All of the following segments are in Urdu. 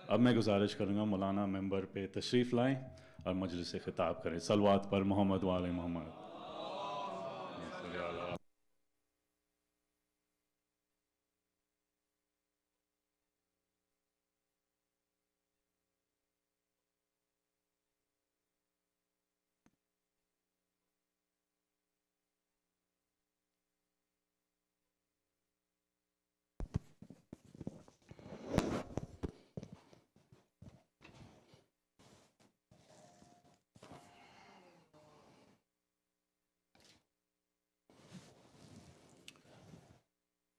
اب میں گزارش کروں گا مولانا ممبر پہ تشریف لائیں اور مجلس سے خطاب کریں. صلوات پر محمد وآل محمد.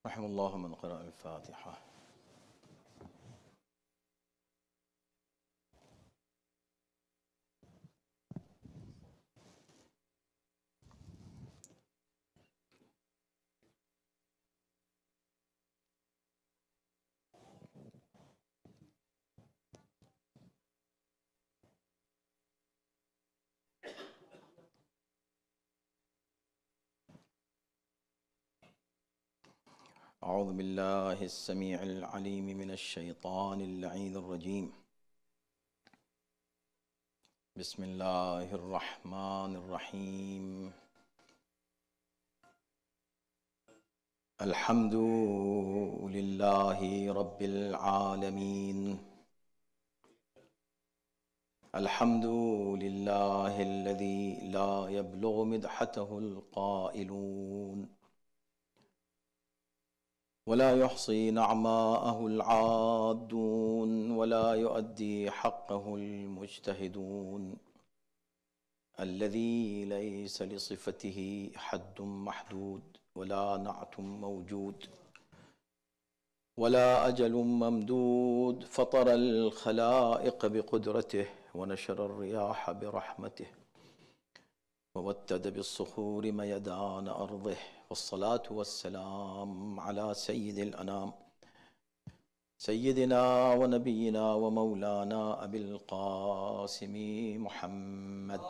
رحم الله من قرأ الفاتحة. أعوذ بالله السميع العليم من الشيطان اللعين الرجيم. بسم الله الرحمن الرحيم. الحمد لله رب العالمين. الحمد لله الذي لا يبلغ مدحته القائلون ولا يحصي نعماءه العادون ولا يؤدي حقه المجتهدون الذي ليس لصفته حد محدود ولا نعت موجود ولا أجل ممدود. فطر الخلائق بقدرته ونشر الرياح برحمته ووتد بالصخور ميدان أرضه. والصلاة والسلام على سيد الأنام سيدنا ونبينا ومولانا أبي القاسم محمد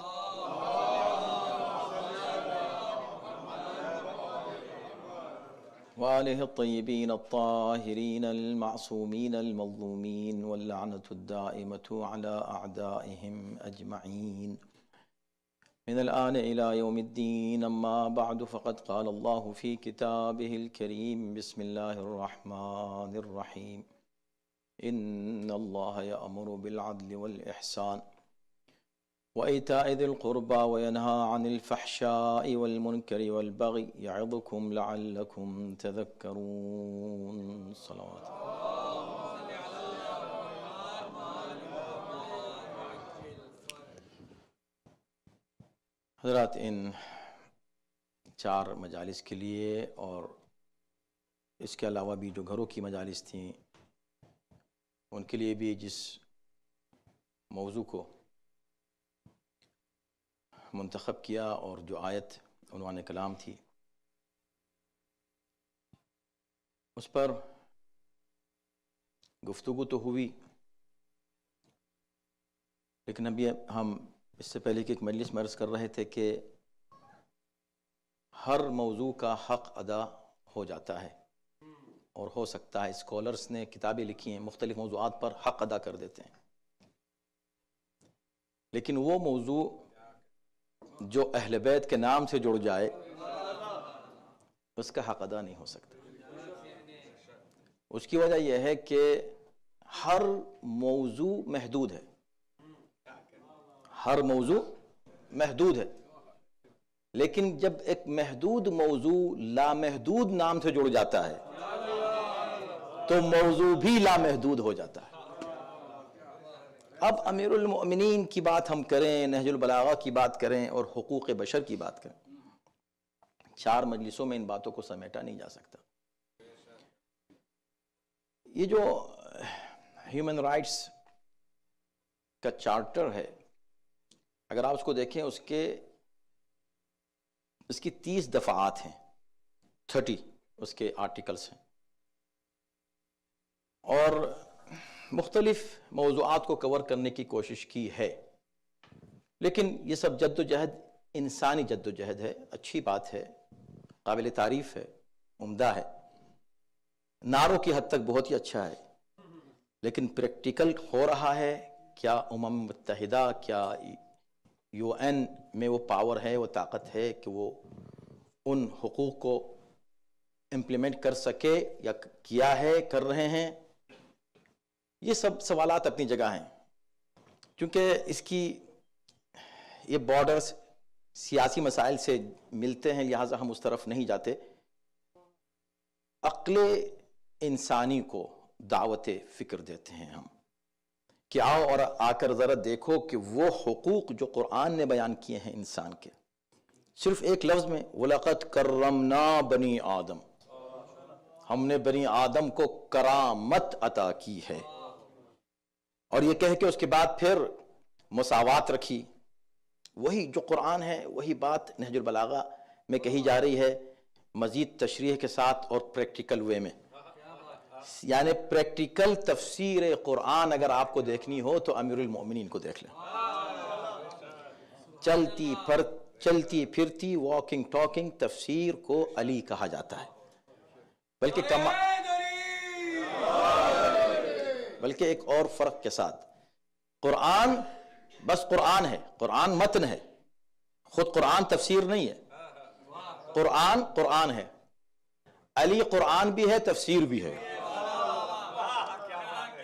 وآله الطيبين الطاهرين المعصومين المظلومين واللعنة الدائمة على أعدائهم أجمعين من الآن إلى يوم الدين. أما بعد فقد قال الله في كتابه الكريم بسم الله الرحمن الرحيم إن الله يأمر بالعدل والإحسان وإيتاء ذي القربى وينهى عن الفحشاء والمنكر والبغي يعظكم لعلكم تذكرون. صلوات حضرات، ان 4 مجالس کے لیے اور اس کے علاوہ بھی جو گھروں کی مجالس تھیں ان کے لیے بھی جس موضوع کو منتخب کیا اور جو آیت عنوان کلام تھی اس پر گفتگو تو ہوئی، لیکن ابھی ہم اس سے پہلے کہ ایک مجلس میں عرض کر رہے تھے کہ ہر موضوع کا حق ادا ہو جاتا ہے اور ہو سکتا ہے. اسکالرز نے کتابیں لکھی ہیں، مختلف موضوعات پر حق ادا کر دیتے ہیں، لیکن وہ موضوع جو اہل بیت کے نام سے جڑ جائے اس کا حق ادا نہیں ہو سکتا. اس کی وجہ یہ ہے کہ ہر موضوع محدود ہے، ہر موضوع محدود ہے، لیکن جب ایک محدود موضوع لامحدود نام سے جڑ جاتا ہے تو موضوع بھی لامحدود ہو جاتا ہے. اب امیر المؤمنین کی بات ہم کریں، نہج البلاغہ کی بات کریں اور حقوق بشر کی بات کریں، 4 مجلسوں میں ان باتوں کو سمیٹا نہیں جا سکتا. یہ جو ہیومن رائٹس کا چارٹر ہے، اگر آپ اس کو دیکھیں اس کی 30 دفعات ہیں، 30 اس کے آرٹیکلز ہیں، اور مختلف موضوعات کو کور کرنے کی کوشش کی ہے. لیکن یہ سب جد و جہد انسانی جد و جہد ہے، اچھی بات ہے، قابل تعریف ہے، عمدہ ہے، نعروں کی حد تک بہت ہی اچھا ہے، لیکن پریکٹیکل ہو رہا ہے کیا؟ امم متحدہ، کیا یو این میں وہ پاور ہے، وہ طاقت ہے کہ وہ ان حقوق کو امپلیمنٹ کر سکے، یا کیا ہے، کر رہے ہیں؟ یہ سب سوالات اپنی جگہ ہیں، کیونکہ اس کی یہ بارڈرز سیاسی مسائل سے ملتے ہیں، لہٰذا ہم اس طرف نہیں جاتے۔ عقل انسانی کو دعوت فکر دیتے ہیں ہم کہ آؤ اور آ کر ذرا دیکھو کہ وہ حقوق جو قرآن نے بیان کیے ہیں انسان کے، صرف ایک لفظ میں وَلَقَدْ كَرَّمْنَا بَنِي آدم، ہم نے بنی آدم کو کرامت عطا کی ہے، اور یہ کہہ کے اس کے بعد پھر مساوات رکھی۔ وہی جو قرآن ہے وہی بات نہج البلاغہ میں کہی جا رہی ہے، مزید تشریح کے ساتھ اور پریکٹیکل وے میں۔ یعنی پریکٹیکل تفسیر قرآن اگر آپ کو دیکھنی ہو تو امیر المؤمنین کو دیکھ لیں۔ چلتی پھرتی واکنگ ٹاکنگ تفسیر کو علی کہا جاتا ہے، بلکہ ایک اور فرق کے ساتھ، قرآن بس قرآن ہے، قرآن متن ہے، خود قرآن تفسیر نہیں ہے، قرآن قرآن ہے، علی قرآن بھی ہے، تفسیر بھی ہے۔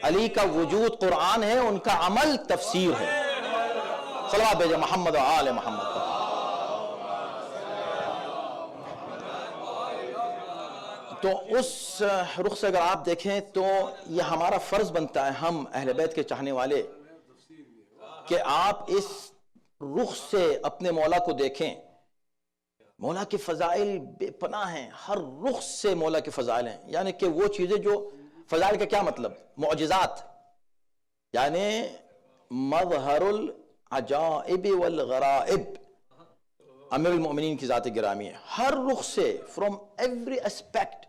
علی کا وجود قرآن ہے، ان کا عمل تفسیر ہے۔ صلوات بھیجے محمد و آل محمد۔ تو اس رخ سے اگر آپ دیکھیں تو یہ ہمارا فرض بنتا ہے، ہم اہل بیت کے چاہنے والے، کہ آپ اس رخ سے اپنے مولا کو دیکھیں۔ مولا کے فضائل بے پناہ ہیں، ہر رخ سے مولا کے فضائل ہیں، یعنی کہ وہ چیزیں جو فضائل کا کیا مطلب؟ معجزات، یعنی مظہر العجائب والغرائب امیر المؤمنین کی ذات گرامی ہے۔ ہر رخ سے، فرام ایوری اسپیکٹ،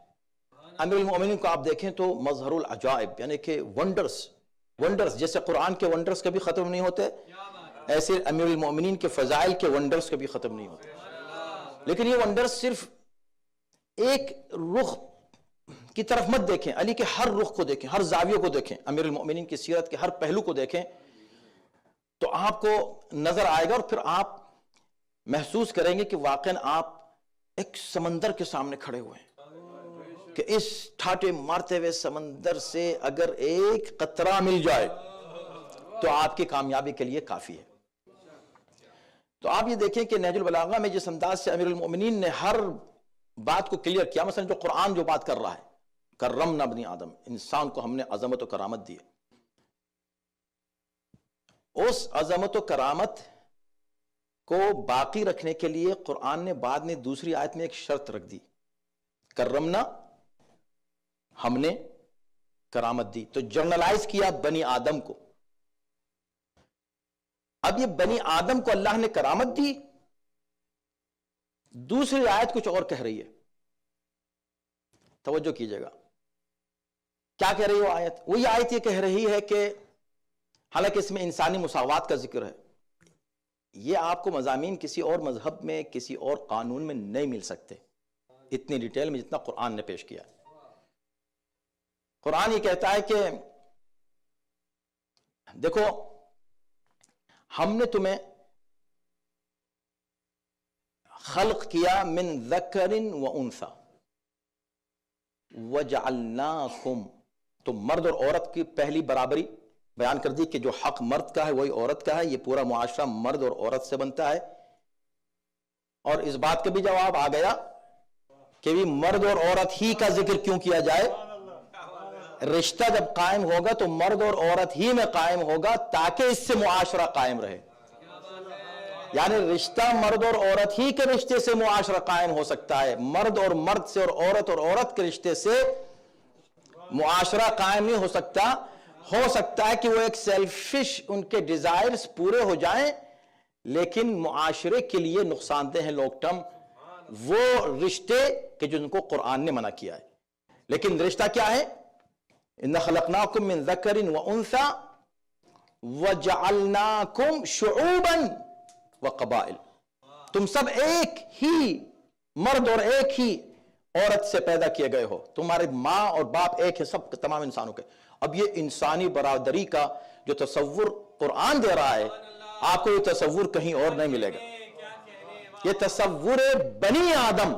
امیر المؤمنین کو آپ دیکھیں تو مظہر العجائب، یعنی کہ ونڈرز جیسے قرآن کے ونڈرز کبھی ختم نہیں ہوتے، ایسے امیر المؤمنین کے فضائل کے ونڈرز کبھی ختم نہیں ہوتے۔ لیکن یہ ونڈرز صرف ایک رخ کی طرف مت دیکھیں، علی کے ہر رخ کو دیکھیں، ہر زاویے کو دیکھیں، امیر المؤمنین کی سیرت کے ہر پہلو کو دیکھیں تو آپ کو نظر آئے گا، اور پھر آپ محسوس کریں گے کہ واقعاً آپ ایک سمندر کے سامنے کھڑے ہوئے ہیں، کہ اس ٹھاٹے مارتے ہوئے سمندر سے اگر ایک قطرہ مل جائے تو آپ کی کامیابی کے لیے کافی ہے۔ تو آپ یہ دیکھیں کہ نہج البلاغہ میں جس انداز سے امیر المؤمنین نے ہر بات کو کلیئر کیا، مثلا جو قرآن جو بات کر رہا ہے، کرمنا بنی آدم، انسان کو ہم نے عظمت و کرامت دی ہے، اس عظمت و کرامت کو باقی رکھنے کے لیے قرآن نے بعد میں دوسری آیت میں ایک شرط رکھ دی، کرمنا، ہم نے کرامت دی، تو جنرلائز کیا بنی آدم کو۔ اب یہ بنی آدم کو اللہ نے کرامت دی، دوسری آیت کچھ اور کہہ رہی ہے، توجہ کیجئے گا کیا کہہ رہی ہے وہ آیت؟ وہی آیت یہ کہہ رہی ہے کہ حالانکہ اس میں انسانی مساوات کا ذکر ہے، یہ آپ کو مضامین کسی اور مذہب میں، کسی اور قانون میں نہیں مل سکتے اتنی ڈیٹیل میں جتنا قرآن نے پیش کیا ہے۔ قرآن یہ کہتا ہے کہ دیکھو ہم نے تمہیں خلق کیا من ذکر و انثی وجعلناکم، تو مرد اور عورت کی پہلی برابری بیان کر دی کہ جو حق مرد کا ہے وہی عورت کا ہے، یہ پورا معاشرہ مرد اور عورت سے بنتا ہے۔ اور اس بات کا بھی جواب آ گیا کہ بھی مرد اور عورت ہی کا ذکر کیوں کیا جائے، رشتہ جب قائم ہوگا تو مرد اور عورت ہی میں قائم ہوگا تاکہ اس سے معاشرہ قائم رہے، یعنی رشتہ مرد اور عورت ہی کے رشتے سے معاشرہ قائم ہو سکتا ہے، مرد اور مرد سے اور عورت کے رشتے سے معاشرہ قائم نہیں ہو سکتا۔ ہو سکتا ہے کہ وہ ایک سیلفش ان کے ڈیزائرز پورے ہو جائیں لیکن معاشرے کے لیے نقصان دہ ہیں لانگ ٹرم وہ رشتے کہ جن کو قرآن نے منع کیا ہے۔ لیکن رشتہ کیا ہے؟ اِنَّا خَلَقْنَاكُم مِّن ذَكَرٍ وَأُنثَىٰ وَجَعَلْنَاكُمْ شُعُوبًا وَقَبَائِلَ، تم سب ایک ہی مرد اور ایک ہی عورت سے پیدا کیے گئے ہو، تمہارے ماں اور باپ ایک ہے، سب تمام انسانوں کے، اب یہ انسانی برادری کا جو تصور قرآن دے رہا ہے، آپ کو یہ تصور کہیں اور نہیں ملے گا. یہ تصور بنی آدم،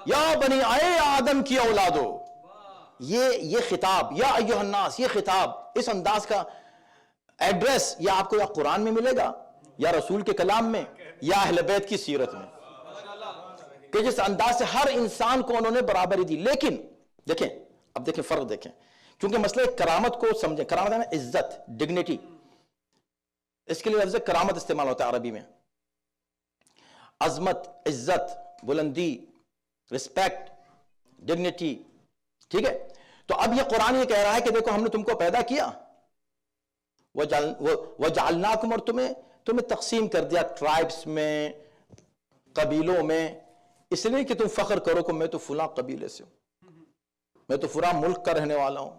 یا بنی اے آدم کی اولادو، یہ خطاب، یا ایھا الناس، یہ خطاب، اس انداز کا ایڈریس یہ آپ کو یا قرآن میں ملے گا، یا رسول کے کلام میں، یا اہل بیت کی سیرت میں، کہ جس انداز سے ہر انسان کو انہوں نے برابری دی. لیکن دیکھیں، اب دیکھیں فرق دیکھیں، کیونکہ مسئلہ کرامت کو سمجھیں. کرامت ہے نا عزت، ڈگنیٹی، اس کے لیے لفظ کرامت استعمال ہوتا ہے عربی میں. عظمت، عزت، بلندی، رسپیکٹ، ڈگنیٹی، ٹھیک ہے. تو اب یہ قرآن یہ کہہ رہا ہے کہ دیکھو ہم نے تم کو پیدا کیا، وَجَعَلْنَاكُمْ، اور تمہیں تقسیم کر دیا ٹرائبس میں، قبیلوں میں، اس لیے کہ تم فخر کرو کہ میں تو فلاں قبیلے سے ہوں، میں تو فلاں ملک کا رہنے والا ہوں،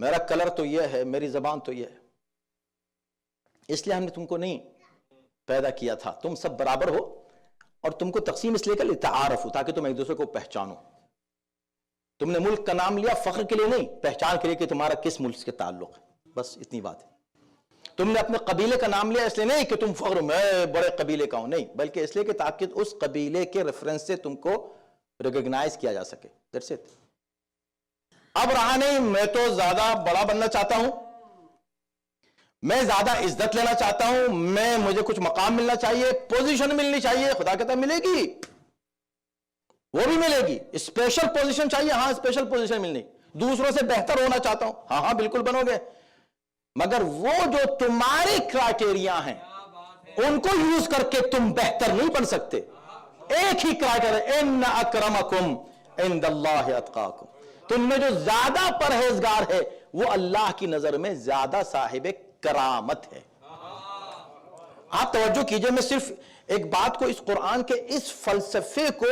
میرا کلر تو یہ ہے، میری زبان تو یہ ہے. اس لیے ہم نے تم کو نہیں پیدا کیا تھا، تم سب برابر ہو، اور تم کو تقسیم اس لیے کر لتعارفوا، تاکہ تم ایک دوسرے کو پہچانو. تم نے ملک کا نام لیا فخر کے لیے نہیں، پہچان کے لیے کہ تمہارا کس ملک سے تعلق ہے، بس اتنی بات ہے. تم نے اپنے قبیلے کا نام لیا اس لیے نہیں کہ تم فخر میں بڑے قبیلے کا ہوں، نہیں، بلکہ اس لیے کہ تاکہ اس قبیلے کے ریفرنس سے تم کو ریکگنائز کیا جا سکے. That's it. اب رہا نہیں میں تو زیادہ بڑا بننا چاہتا ہوں، میں زیادہ عزت لینا چاہتا ہوں، مجھے کچھ مقام ملنا چاہیے، پوزیشن ملنی چاہیے. خدا کہتا ہے ملے گی، وہ بھی ملے گی. اسپیشل پوزیشن چاہیے، ہاں اسپیشل پوزیشن ملنی. دوسروں سے بہتر ہونا چاہتا ہوں، ہاں ہاں بالکل بنو گے، مگر وہ جو تمہارے کرائٹیریا ہیں ان کو یوز کر کے تم بہتر نہیں بن سکتے. ایک ہی کرائٹیریا، ان اکرمکم عند اللہ اتقاکم، تم میں جو زیادہ پرہیزگار ہے وہ اللہ کی نظر میں زیادہ صاحب کرامت ہے. آپ توجہ کیجئے، میں صرف ایک بات کو اس قرآن کے اس فلسفے کو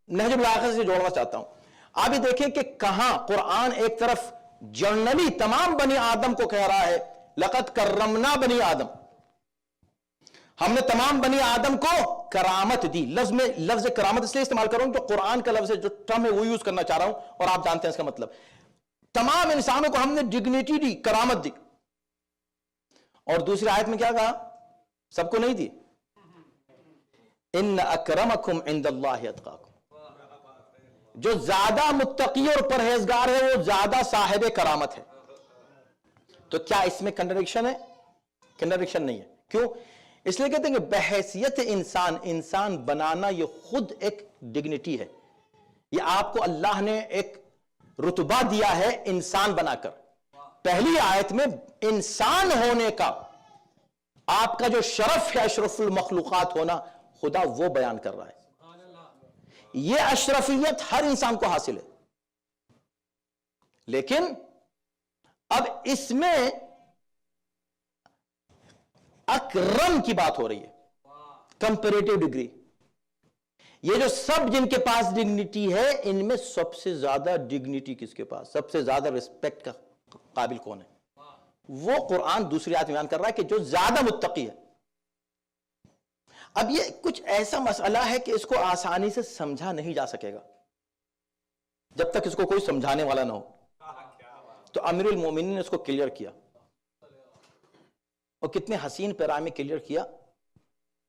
نہج البلاغہ سے جوڑنا چاہتا ہوں. آپ یہ دیکھیں کہ کہاں قرآن ایک طرف جنرلی تمام بنی آدم کو کہہ رہا ہے لقد کرمنا بنی آدم، ہم نے تمام بنی آدم کو کرامت دی. لفظ کرامت اس لیے استعمال کر رہا ہوں جو قرآن کا لفظ ہے، جو ٹرم ہے وہ یوز کرنا چاہ رہا ہوں، اور آپ جانتے ہیں اس کا مطلب. تمام انسانوں کو ہم نے ڈگنیٹی دی، کرامت دی. اور دوسری آیت میں کیا کہا؟ سب کو نہیں دی. ان اکرمکم عند اللہ اتقاکم، جو زیادہ متقی اور پرہیزگار ہے وہ زیادہ صاحب کرامت ہے. تو کیا اس میں کنٹرڈکشن ہے؟ کنٹرڈکشن نہیں ہے. کیوں؟ اس لیے کہتے ہیں کہ بحیثیت انسان بنانا یہ خود ایک ڈگنیٹی ہے. یہ آپ کو اللہ نے ایک رتبہ دیا ہے انسان بنا کر. پہلی آیت میں انسان ہونے کا آپ کا جو شرف ہے، اشرف المخلوقات ہونا، خدا وہ بیان کر رہا ہے. یہ اشرفیت ہر انسان کو حاصل ہے، لیکن اب اس میں اکرم کی بات ہو رہی ہے، کمپیریٹیو ڈگری. یہ جو سب جن کے پاس ڈگنیٹی ہے، ان میں سب سے زیادہ ڈگنیٹی کس کے پاس، سب سے زیادہ رسپیکٹ کا قابل کون ہے؟ وہ قرآن دوسری آیت میں بیان کر رہا ہے کہ جو زیادہ متقی ہے. اب یہ کچھ ایسا مسئلہ ہے کہ اس کو آسانی سے سمجھا نہیں جا سکے گا جب تک اس کو کوئی سمجھانے والا نہ ہو. تو امیر المومنین نے اس کو کلیئر کیا، اور کتنے حسین پیرامے میں کلیئر کیا.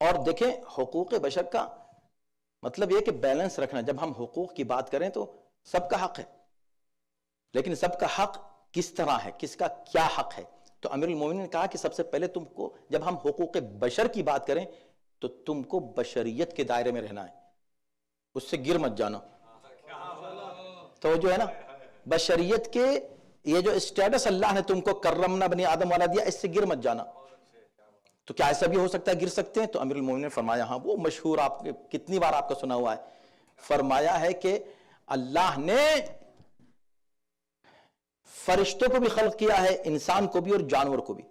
اور دیکھیں حقوق بشر کا مطلب یہ کہ بیلنس رکھنا. جب ہم حقوق کی بات کریں تو سب کا حق ہے، لیکن سب کا حق کس طرح ہے، کس کا کیا حق ہے. تو امیر المومنین نے کہا کہ سب سے پہلے تم کو جب ہم حقوق بشر کی بات کریں تو تم کو بشریت کے دائرے میں رہنا ہے، اس سے گر مت جانا. تو جو ہے نا بشریت کے یہ جو اسٹیٹس اللہ نے تم کو کرمنا بنی آدم والا دیا، اس سے گر مت جانا. تو کیا ایسا بھی ہو سکتا ہے گر سکتے ہیں؟ تو امیر المومنین نے فرمایا، ہاں وہ مشہور آپ کے کتنی بار آپ کا سنا ہوا ہے، فرمایا ہے کہ اللہ نے فرشتوں کو بھی خلق کیا ہے، انسان کو بھی اور جانور کو بھی.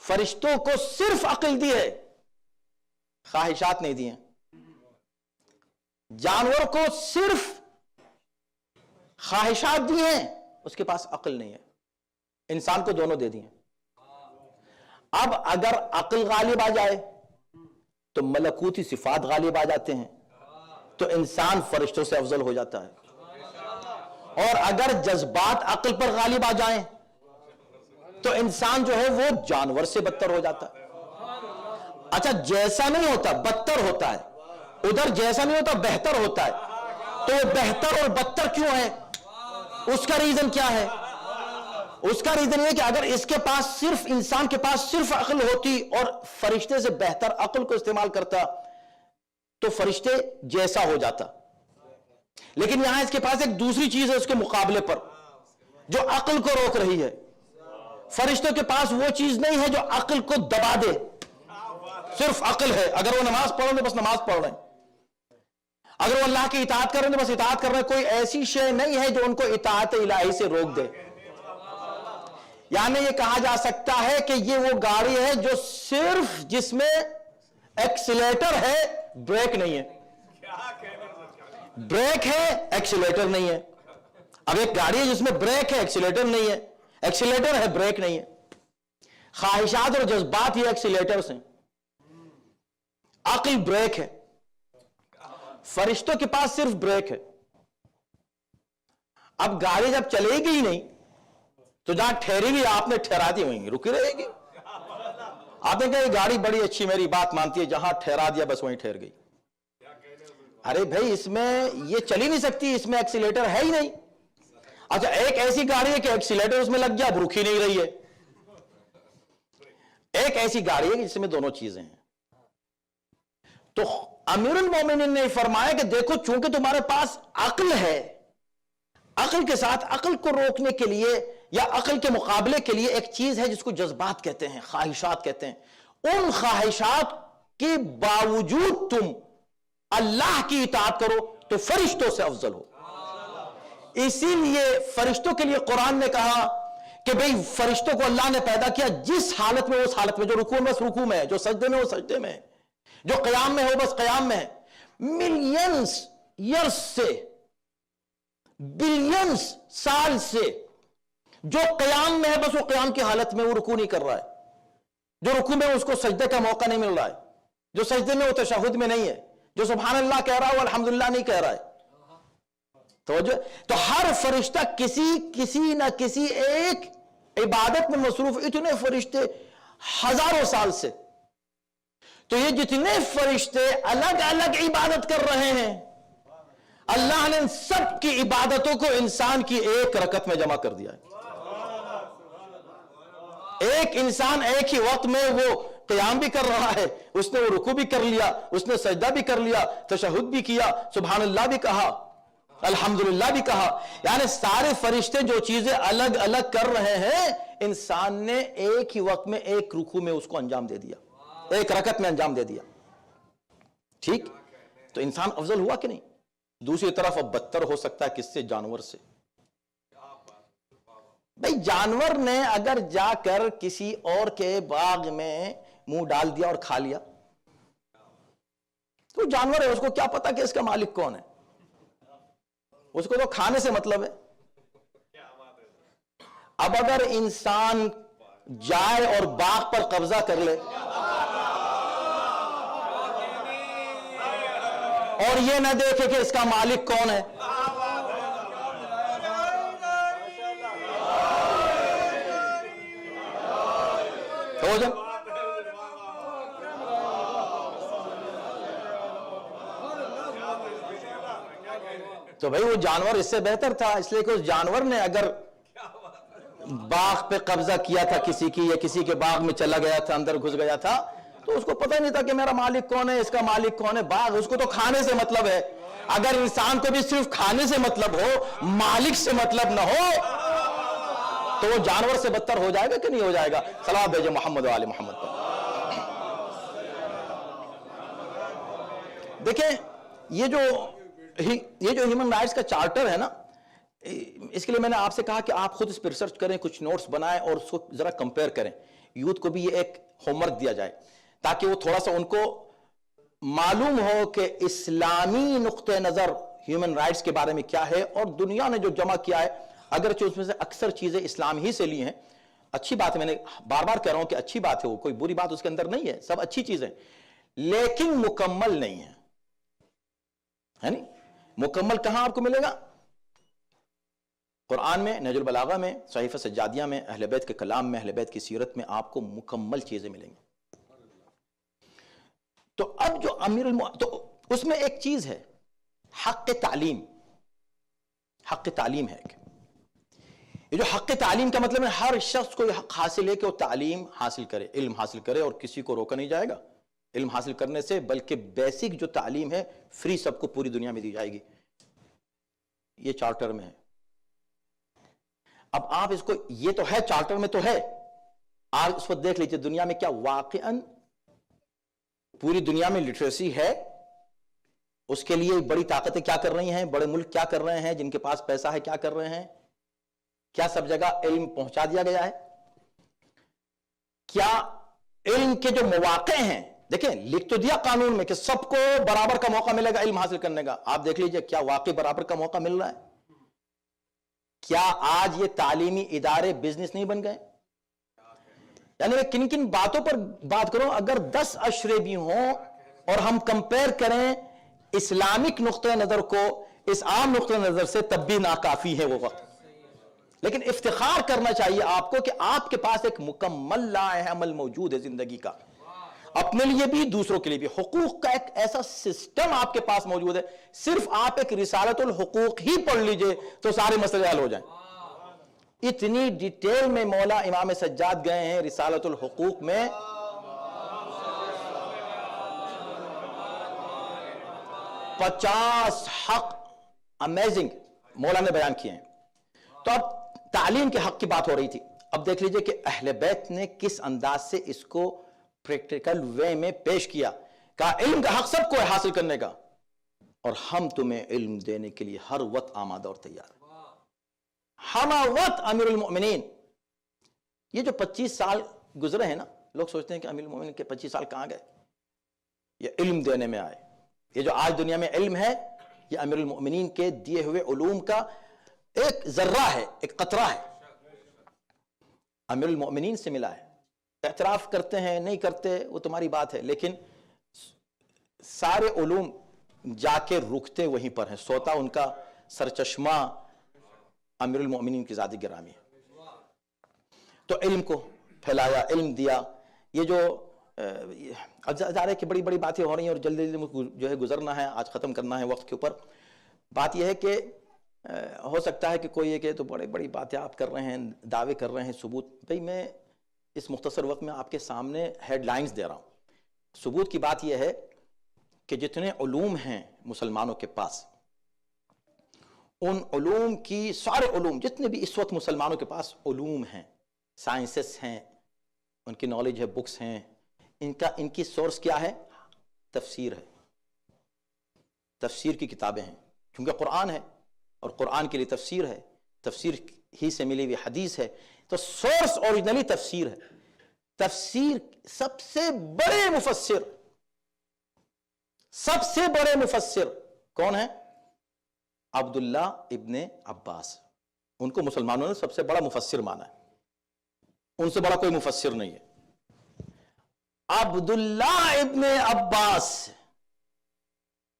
فرشتوں کو صرف عقل دی ہے، خواہشات نہیں دی ہیں. جانور کو صرف خواہشات دی ہیں، اس کے پاس عقل نہیں ہے. انسان کو دونوں دے دی ہیں. اب اگر عقل غالب آ جائے تو ملکوتی صفات غالب آ جاتے ہیں، تو انسان فرشتوں سے افضل ہو جاتا ہے. اور اگر جذبات عقل پر غالب آ جائیں تو انسان جو ہے وہ جانور سے بدتر ہو جاتا ہے. اچھا جیسا نہیں ہوتا بدتر ہوتا ہے, ادھر جیسا نہیں ہوتا بہتر ہوتا ہے, تو وہ بہتر اور بدتر کیوں ہے؟ اس کا ریزن کیا ہے؟ اس کا ریزن یہ کہ اگر اس کے پاس صرف انسان کے پاس صرف عقل ہوتی اور فرشتے سے بہتر عقل کو استعمال کرتا تو فرشتے جیسا ہو جاتا. لیکن یہاں اس کے پاس ایک دوسری چیز ہے اس کے مقابلے پر جو عقل کو روک رہی ہے. فرشتوں کے پاس وہ چیز نہیں ہے جو عقل کو دبا دے, صرف عقل ہے. اگر وہ نماز پڑھ رہے ہیں تو بس نماز پڑھ رہے ہیں, اگر وہ اللہ کی اطاعت کر رہے ہیں تو بس اطاعت کر رہے ہیں. کوئی ایسی شے نہیں ہے جو ان کو اطاعت الہی سے روک دے. یعنی یہ کہا جا سکتا ہے کہ یہ وہ گاڑی ہے جو صرف جس میں ایکسیلیٹر ہے, بریک نہیں ہے. بریک ہے ایکسیلیٹر نہیں ہے. اب ایک گاڑی ہے جس میں بریک ہے ایکسیلیٹر نہیں ہے, ایکسیلیٹر ہے بریک نہیں ہے. خواہشات اور جذبات یہ ایکسیلیٹرز ہیں, عقل بریک ہے. فرشتوں کے پاس صرف بریک ہے. اب گاڑی جب چلے گی ہی نہیں تو جہاں ٹھہری بھی آپ نے ٹھہرا دی وہیں رکی رہے گی. آپ نے کہا یہ گاڑی بڑی اچھی میری بات مانتی ہے, جہاں ٹھہرا دیا بس وہیں ٹھہر گئی. ارے بھائی اس میں یہ چل ہی نہیں سکتی, اس میں ایکسیلیٹر ہے ہی نہیں. اچھا ایک ایسی گاڑی ہے کہ ایکسیلیٹر اس میں لگ گیا اب رک ہی نہیں رہی ہے. ایک ایسی گاڑی ہے جس میں دونوں چیزیں ہیں. تو امیر المومنین نے فرمایا کہ دیکھو چونکہ تمہارے پاس عقل ہے, عقل کے ساتھ عقل کو روکنے کے لیے یا عقل کے مقابلے کے لیے ایک چیز ہے جس کو جذبات کہتے ہیں, خواہشات کہتے ہیں. ان خواہشات کے باوجود تم اللہ کی اطاعت کرو تو فرشتوں سے افضل ہو. اسی لیے فرشتوں کے لیے قرآن نے کہا کہ بھئی فرشتوں کو اللہ نے پیدا کیا جس حالت میں اس حالت میں, جو رکوع میں بس رکوع میں ہے, جو سجدے میں وہ سجدے میں ہے, جو قیام میں ہو بس قیام میں ہے. ملینز ایئرز سے, بلینز سال سے جو قیام میں ہے بس وہ قیام کی حالت میں, وہ رکوع نہیں کر رہا ہے. جو رکوع میں اس کو سجدے کا موقع نہیں مل رہا ہے, جو سجدے میں وہ تشہد میں نہیں ہے, جو سبحان اللہ کہہ رہا ہے وہ الحمدللہ نہیں کہہ رہا ہے. تو ہر فرشتہ کسی نہ کسی ایک عبادت میں مصروف. اتنے فرشتے ہزاروں سال سے, تو یہ جتنے فرشتے الگ الگ عبادت کر رہے ہیں, اللہ نے ان سب کی عبادتوں کو انسان کی ایک رکعت میں جمع کر دیا ہے. ایک انسان ایک ہی وقت میں وہ قیام بھی کر رہا ہے, اس نے وہ رکوع بھی کر لیا, اس نے سجدہ بھی کر لیا, تشہد بھی کیا, سبحان اللہ بھی کہا, الحمدللہ بھی کہا. یعنی سارے فرشتے جو چیزیں الگ الگ کر رہے ہیں انسان نے ایک ہی وقت میں ایک رکوع میں اس کو انجام دے دیا, ایک رکعت میں انجام دے دیا. ٹھیک, تو انسان افضل ہوا کہ نہیں؟ دوسری طرف اب بدتر ہو سکتا ہے کس سے؟ جانور سے. بھئی جانور نے اگر جا کر کسی اور کے باغ میں منہ ڈال دیا اور کھا لیا تو جانور ہے, اس کو کیا پتا کہ اس کا مالک کون ہے, اس کو تو کھانے سے مطلب ہے. اب اگر انسان جائے اور باغ پر قبضہ کر لے اور یہ نہ دیکھے کہ اس کا مالک کون ہے, ہو جائے. تو بھئی وہ جانور اس سے بہتر تھا, اس لیے کہ اس جانور نے اگر باغ پہ قبضہ کیا تھا کسی کی, یا کسی کے باغ میں چلا گیا تھا, اندر گھس گیا تھا, تو اس کو پتہ نہیں تھا کہ میرا مالک کون ہے, اس کا مالک کون ہے. باغ اس کو تو کھانے سے مطلب ہے. اگر انسان کو بھی صرف کھانے سے مطلب ہو, مالک سے مطلب نہ ہو, تو وہ جانور سے بدتر ہو جائے گا کہ نہیں ہو جائے گا؟ صلوات بھیجو محمد و آل محمد پر. دیکھیں یہ جو ہیومن رائٹس کا چارٹر ہے نا, اس کے لیے میں نے آپ سے کہا کہ آپ خود اس پر ریسرچ کریں, کچھ نوٹس بنائیں اور اس کو ذرا کمپیئر کریں. یوتھ کو بھی یہ ایک ہوم ورک دیا جائے تاکہ وہ تھوڑا سا ان کو معلوم ہو کہ اسلامی نقطہ نظر ہیومن رائٹس کے بارے میں کیا ہے, اور دنیا نے جو جمع کیا ہے اگرچہ اس میں سے اکثر چیزیں اسلام ہی سے لی ہیں. اچھی بات ہے, میں نے بار بار کہہ رہا ہوں کہ اچھی بات ہے, وہ کوئی بری بات اس کے اندر نہیں ہے, سب اچھی چیزیں, لیکن مکمل نہیں ہے. ہے نہیں, مکمل کہاں آپ کو ملے گا؟ قرآن میں، نہج البلاغہ میں، صحیفہ سجادیہ میں، اہل بیت کے کلام میں، اہل بیت کی سیرت میں آپ کو مکمل چیزیں ملیں گی۔ تو اب جو تو اس میں ایک چیز ہے، حق تعلیم، حق تعلیم ہے۔ یہ جو حق تعلیم کا مطلب ہے ہر شخص کو یہ حق حاصل ہے کہ وہ تعلیم حاصل کرے، علم حاصل کرے، اور کسی کو روکا نہیں جائے گا علم حاصل کرنے سے، بلکہ بیسک جو تعلیم ہے فری سب کو پوری دنیا میں دی جائے گی۔ یہ چارٹر میں ہے۔ اب آپ اس کو، یہ تو ہے چارٹر میں تو ہے، آج اس وقت دیکھ لیجئے دنیا میں کیا واقعاً پوری دنیا میں لٹریسی ہے؟ اس کے لیے بڑی طاقتیں کیا کر رہی ہیں، بڑے ملک کیا کر رہے ہیں، جن کے پاس پیسہ ہے کیا کر رہے ہیں؟ کیا سب جگہ علم پہنچا دیا گیا ہے؟ کیا علم کے جو مواقع ہیں، دیکھیں لکھ تو دیا قانون میں کہ سب کو برابر کا موقع ملے گا علم حاصل کرنے کا، آپ دیکھ لیجئے کیا واقعی برابر کا موقع مل رہا ہے؟ کیا آج یہ تعلیمی ادارے بزنس نہیں بن گئے؟ یعنی میں کن کن باتوں پر بات کروں، اگر 10 اشرے بھی ہوں اور ہم کمپیر کریں اسلامک نقطہ نظر کو اس عام نقطہ نظر سے، تب بھی ناکافی ہے وہ وقت۔ لیکن افتخار کرنا چاہیے آپ کو کہ آپ کے پاس ایک مکمل لائحہ عمل موجود ہے زندگی کا، اپنے لیے بھی دوسروں کے لیے بھی، حقوق کا ایک ایسا سسٹم آپ کے پاس موجود ہے، صرف آپ ایک رسالۃ الحقوق ہی پڑھ لیجئے تو سارے مسئلے حل ہو جائیں۔ اتنی ڈیٹیل میں مولا امام سجاد گئے ہیں رسالۃ الحقوق میں، 50 حق امیزنگ مولا نے بیان کیے ہیں۔ تو اب تعلیم کے حق کی بات ہو رہی تھی، اب دیکھ لیجئے کہ اہل بیت نے کس انداز سے اس کو پریکٹیکل وے میں پیش کیا، کہا علم کا حق سب کو ہے حاصل کرنے کا، اور ہم تمہیں علم دینے کے لیے ہر وقت آمادہ اور تیار ہیں۔ ہر وقت امیر المؤمنین، یہ جو 25 سال گزرے ہیں نا، لوگ سوچتے ہیں کہ امیر المؤمنین کے 25 سال کہاں گئے؟ یہ علم دینے میں آئے۔ یہ جو آج دنیا میں علم ہے، یہ امیر المؤمنین کے دیے ہوئے علوم کا ایک ذرہ ہے، ایک قطرہ ہے، امیر المؤمنین سے ملا ہے۔ اعتراف کرتے ہیں نہیں کرتے وہ تمہاری بات ہے، لیکن سارے علوم جا کے رکتے وہیں پر ہیں، سوتا ان کا سرچشمہ امیر المؤمنین کی ذات گرامی ہے۔ تو علم کو پھیلایا، علم دیا۔ یہ جو ظاہر ہے کہ بڑی بڑی باتیں ہو رہی ہیں اور جلدی جلدی جو ہے گزرنا ہے، آج ختم کرنا ہے وقت کے اوپر۔ بات یہ ہے کہ ہو سکتا ہے کہ کوئی یہ کہ تو بڑی بڑی باتیں آپ کر رہے ہیں، دعوے کر رہے ہیں، ثبوت۔ بھئی میں اس مختصر وقت میں آپ کے سامنے ہیڈ لائنز دے رہا ہوں۔ ثبوت کی بات یہ ہے کہ جتنے علوم ہیں مسلمانوں کے پاس، ان علوم کی، سارے علوم جتنے بھی اس وقت مسلمانوں کے پاس علوم ہیں، سائنسز ہیں، ان کی نالج ہے، بکس ہیں، ان کی سورس کیا ہے؟ تفسیر ہے، تفسیر کی کتابیں ہیں، کیونکہ قرآن ہے اور قرآن کے لیے تفسیر ہے، تفسیر ہی سے ملی ہوئی حدیث ہے، تو سورس اوریجنلی تفسیر ہے۔ تفسیر سب سے بڑے مفسر، سب سے بڑے مفسر کون ہیں؟ عبداللہ ابن عباس۔ ان کو مسلمانوں نے سب سے بڑا مفسر مانا ہے، ان سے بڑا کوئی مفسر نہیں ہے۔ عبداللہ ابن عباس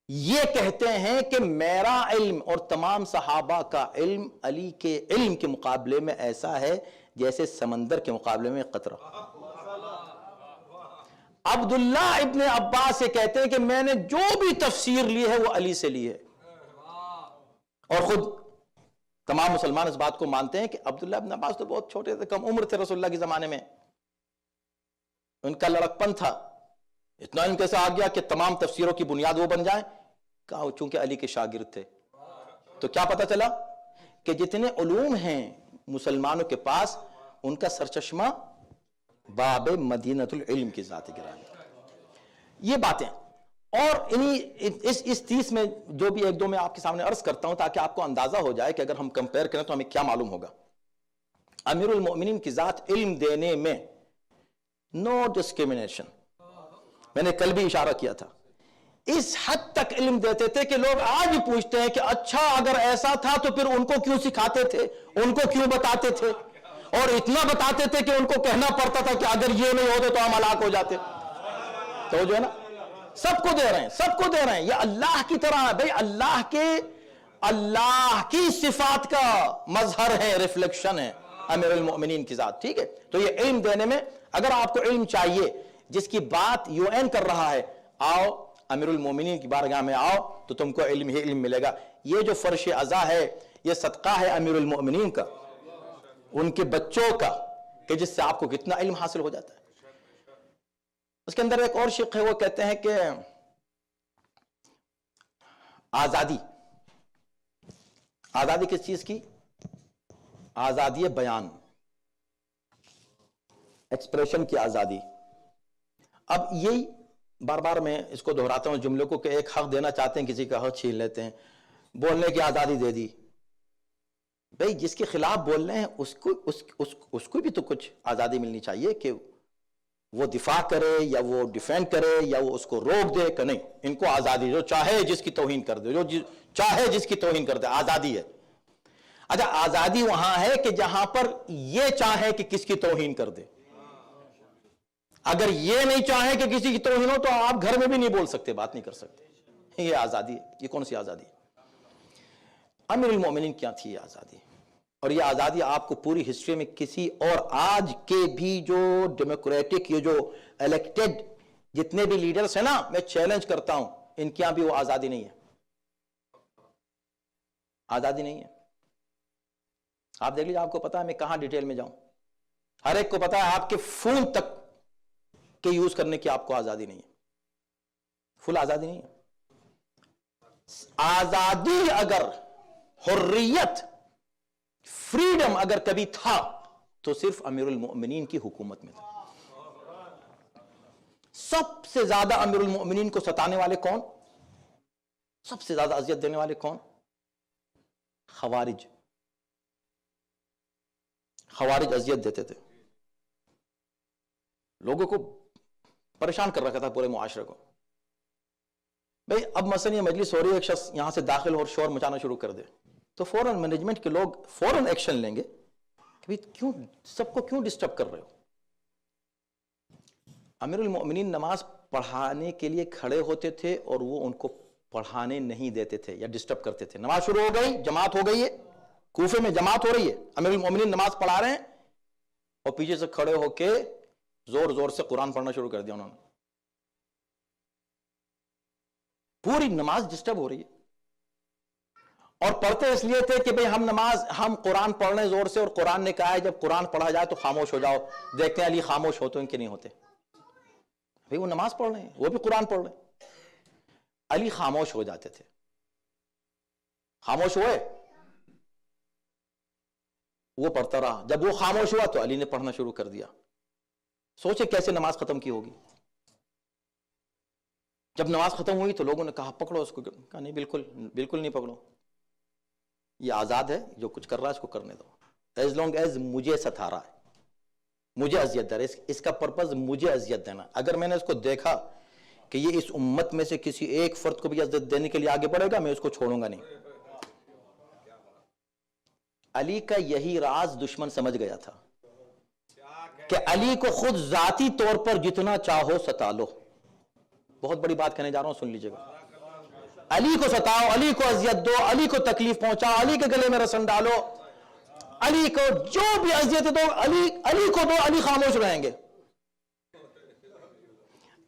یہ کہتے ہیں کہ میرا علم اور تمام صحابہ کا علم علی کے علم کے مقابلے میں ایسا ہے جیسے سمندر کے مقابلے میں قطرہ۔ عبداللہ ابن عباس یہ کہتے ہیں کہ میں نے جو بھی تفسیر لی ہے وہ علی سے لی ہے، اور خود تمام مسلمان اس بات کو مانتے ہیں کہ عبداللہ ابن عباس تو بہت چھوٹے تھے، کم عمر تھے رسول اللہ کے زمانے میں، ان کا لڑکپن تھا، اتنا ان کیسے آ گیا کہ تمام تفسیروں کی بنیاد وہ بن جائیں؟ کہا چونکہ علی کے شاگرد تھے۔ تو کیا پتہ چلا کہ جتنے علوم ہیں مسلمانوں کے پاس، ان کا سرچشمہ باب مدینۃ العلم کی ذات گرامی۔ یہ باتیں، اور اس 30 میں جو بھی ایک دو میں آپ کے سامنے عرض کرتا ہوں تاکہ آپ کو اندازہ ہو جائے کہ اگر ہم کمپیئر کریں تو ہمیں کیا معلوم ہوگا۔ امیر المؤمنین کی ذات علم دینے میں نو ڈسکریمنیشن، میں نے کل بھی اشارہ کیا تھا، اس حد تک علم دیتے تھے کہ لوگ آج بھی پوچھتے ہیں کہ اچھا اگر ایسا تھا تو پھر ان کو کیوں سکھاتے تھے، ان کو کیوں بتاتے تھے، اور اتنا بتاتے تھے کہ ان کو کہنا پڑتا تھا کہ اگر یہ نہیں ہوتے تو ہم ہلاک ہو جاتے۔ تو جو ہے نا، سب کو دے رہے ہیں، سب کو دے رہے ہیں، یہ اللہ کی طرح ہے۔ بھئی اللہ کے اللہ کی صفات کا مظہر ہے، ریفلیکشن ہے امیر المؤمنین کی ذات. ٹھیک ہے، تو یہ علم دینے میں اگر آپ کو علم چاہیے جس کی بات یو این کر رہا ہے، آؤ امیر المؤمنین کی بارگاہ میں آؤ تو تم کو علم ہی علم ملے گا. یہ جو فرش عزا ہے یہ صدقہ ہے امیر المؤمنین کا، ان کے بچوں کا، کہ جس سے آپ کو کتنا علم حاصل ہو جاتا ہے. اس کے اندر ایک اور شق ہے، وہ کہتے ہیں کہ آزادی. آزادی کس چیز کی؟ آزادی بیان، ایکسپریشن کی آزادی. اب یہی بار بار میں اس کو دہراتا ہوں جملے کو کہ ایک حق دینا چاہتے ہیں، کسی کا حق چھین لیتے ہیں. بولنے کی آزادی دے دی، بھئی جس کے خلاف بول رہے ہیں اس کو بھی تو کچھ آزادی ملنی چاہیے کہ وہ دفاع کرے یا وہ ڈیفینڈ کرے یا وہ اس کو روک دے. کہ نہیں، ان کو آزادی، جو چاہے جس کی توہین کر دے، جو چاہے جس کی توہین کر دے، آزادی ہے. اچھا، آزادی وہاں ہے کہ جہاں پر یہ چاہے کہ کس کی توہین کر دے. اگر یہ نہیں چاہے کہ کسی کی توہین ہو تو آپ گھر میں بھی نہیں بول سکتے، بات نہیں کر سکتے. یہ آزادی ہے. یہ کون سی آزادی؟ امیر المومنین کیا تھی یہ آزادی. اور یہ آزادی آپ کو پوری ہسٹری میں کسی اور آج کے بھی جو ڈیموکریٹک یہ جو الیکٹڈ جتنے بھی لیڈرز ہیں نا، میں چیلنج کرتا ہوں، ان کے یہاں بھی وہ آزادی نہیں ہے. آزادی نہیں ہے. آپ دیکھ لیجیے، آپ کو پتا ہے میں کہاں ڈیٹیل میں جاؤں، ہر ایک کو پتا ہے آپ کے فون تک کے یوز کرنے کی آپ کو آزادی نہیں ہے. فل آزادی نہیں ہے. آزادی اگر، حریت، فریڈم اگر کبھی تھا تو صرف امیر المؤمنین کی حکومت میں تھا. سب سے زیادہ امیر المؤمنین کو ستانے والے کون؟ سب سے زیادہ اذیت دینے والے کون؟ خوارج. خوارج اذیت دیتے تھے، لوگوں کو پریشان کر رکھا تھا، پورے معاشرے کو. بھئی اب مثلا یہ مجلس ہو رہی ہے، ایک شخص یہاں سے داخل ہو اور شور مچانا شروع کر دے تو فوراً مینجمنٹ کے لوگ فوراً ایکشن لیں گے کہ کیوں سب کو کیوں ڈسٹرب کر رہے ہو. امیر المؤمنین نماز پڑھانے کے لیے کھڑے ہوتے تھے اور وہ ان کو پڑھانے نہیں دیتے تھے یا ڈسٹرب کرتے تھے. نماز شروع ہو گئی، جماعت ہو گئی ہے، کوفے میں جماعت ہو رہی ہے، امیر المؤمنین نماز پڑھا رہے ہیں اور پیچھے سے کھڑے ہو کے زور زور سے قرآن پڑھنا شروع کر دیا انہوں نے. پوری نماز ڈسٹرب ہو رہی ہے. اور پڑھتے اس لیے تھے کہ بھئی ہم قرآن پڑھ رہے ہیں زور سے، اور قرآن نے کہا ہے جب قرآن پڑھا جائے تو خاموش ہو جاؤ. دیکھتے ہیں علی خاموش ہوتے ہیں کہ نہیں ہوتے. بھئی وہ نماز پڑھ رہے ہیں، وہ بھی قرآن پڑھ رہے ہیں. علی خاموش ہو جاتے تھے. خاموش ہوئے، وہ پڑھتا رہا. جب وہ خاموش ہوا تو علی نے پڑھنا شروع کر دیا. سوچے کیسے نماز ختم کی ہوگی. جب نماز ختم ہوئی تو لوگوں نے کہا پکڑو اس کو. کہا نہیں، بالکل نہیں پکڑو. یہ آزاد ہے، جو کچھ کر رہا ہے اس کو کرنے دو. ایز لانگ ایز مجھے ستا رہا ہے، مجھے اذیت دے رہا ہے، اس کا پرپز مجھے اذیت دینا. اگر میں نے اس کو دیکھا کہ یہ اس امت میں سے کسی ایک فرد کو بھی اذیت دینے کے لیے آگے بڑھے گا، میں اس کو چھوڑوں گا نہیں. علی کا یہی راز دشمن سمجھ گیا تھا کہ علی کو خود ذاتی طور پر جتنا چاہو ستا لو. بہت بڑی بات کہنے جا رہا ہوں، سن لیجئے گا. علی کو ستاؤ، علی کو اذیت دو، علی کو تکلیف پہنچاؤ، علی کے گلے میں رسن ڈالو، علی کو جو بھی اذیت دو، علی کو دو، علی خاموش رہیں گے.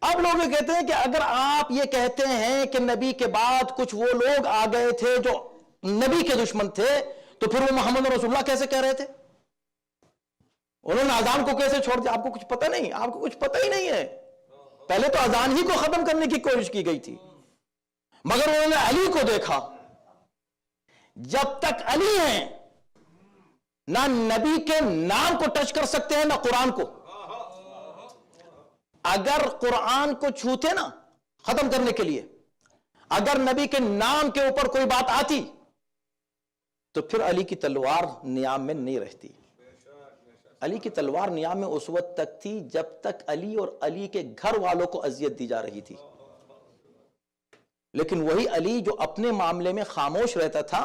اب لوگ یہ کہتے ہیں کہ اگر آپ یہ کہتے ہیں کہ نبی کے بعد کچھ وہ لوگ آ گئے تھے جو نبی کے دشمن تھے، تو پھر وہ محمد رسول اللہ کیسے کہہ رہے تھے؟ انہوں نے اذان کو کیسے چھوڑ دیا؟ آپ کو کچھ پتہ نہیں، آپ کو کچھ پتہ ہی نہیں ہے. پہلے تو اذان ہی کو ختم کرنے کی کوشش کی گئی تھی، مگر انہوں نے علی کو دیکھا. جب تک علی ہیں نہ نبی کے نام کو ٹچ کر سکتے ہیں، نہ قرآن کو. اگر قرآن کو چھوتے نا ختم کرنے کے لیے، اگر نبی کے نام کے اوپر کوئی بات آتی تو پھر علی کی تلوار نیام میں نہیں رہتی. علی کی تلوار نیام میں اس وقت تک تھی جب تک علی اور علی کے گھر والوں کو اذیت دی جا رہی تھی. لیکن وہی علی جو اپنے معاملے میں خاموش رہتا تھا،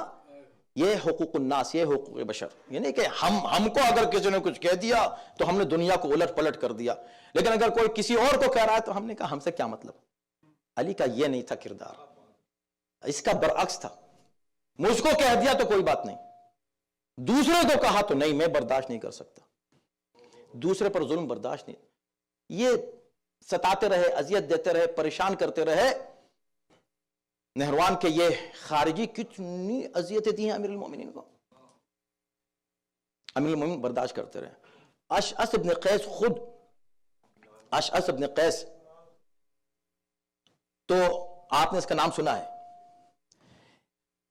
یہ حقوق الناس، یہ حقوق بشر، یعنی کہ ہم کو اگر کسی نے کچھ کہہ دیا تو ہم نے دنیا کو الٹ پلٹ کر دیا. لیکن اگر کوئی کسی اور کو کہہ رہا ہے تو ہم نے کہا ہم سے کیا مطلب. علی کا یہ نہیں تھا کردار، اس کا برعکس تھا. مجھ کو کہہ دیا تو کوئی بات نہیں, دوسرے کو کہا تو نہیں, میں برداشت نہیں کر سکتا, دوسرے پر ظلم برداشت نہیں. یہ ستاتے رہے, اذیت دیتے رہے, پریشان کرتے رہے. نہروان کے یہ خارجی کتنی اذیتیں دی ہیں امیر المومنین کو, امیر المومنین برداشت کرتے رہے. اشعث ابن قیس خود, اشعث ابن قیس تو آپ نے اس کا نام سنا ہے,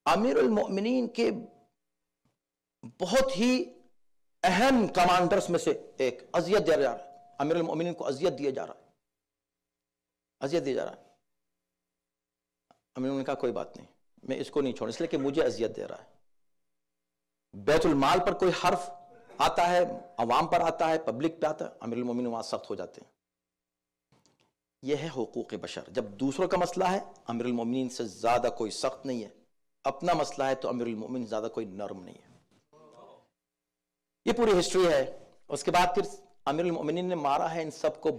امیر المومنین کے بہت ہی اہم کمانڈرز میں سے ایک. اذیت دیا جا رہا ہے امیر المومنین کو, اذیت دیا جا رہا ہے, اذیت دیا جا رہا ہے. امیر نے کہا کوئی بات نہیں, میں اس کو نہیں چھوڑوں, اس لیے کہ مجھے اذیت دے رہا ہے. بیت المال پر کوئی حرف آتا ہے, عوام پر آتا ہے, پبلک پہ آتا ہے, امیر المومنین وہاں سخت ہو جاتے ہیں. یہ ہے حقوق بشر. جب دوسروں کا مسئلہ ہے امیر المومنین سے زیادہ کوئی سخت نہیں ہے, اپنا مسئلہ ہے تو امیر المومنین زیادہ کوئی نرم نہیں ہے. یہ پوری ہسٹری ہے. اس کے بعد پھر امیر المومنین نے مارا ہے ان سب کو,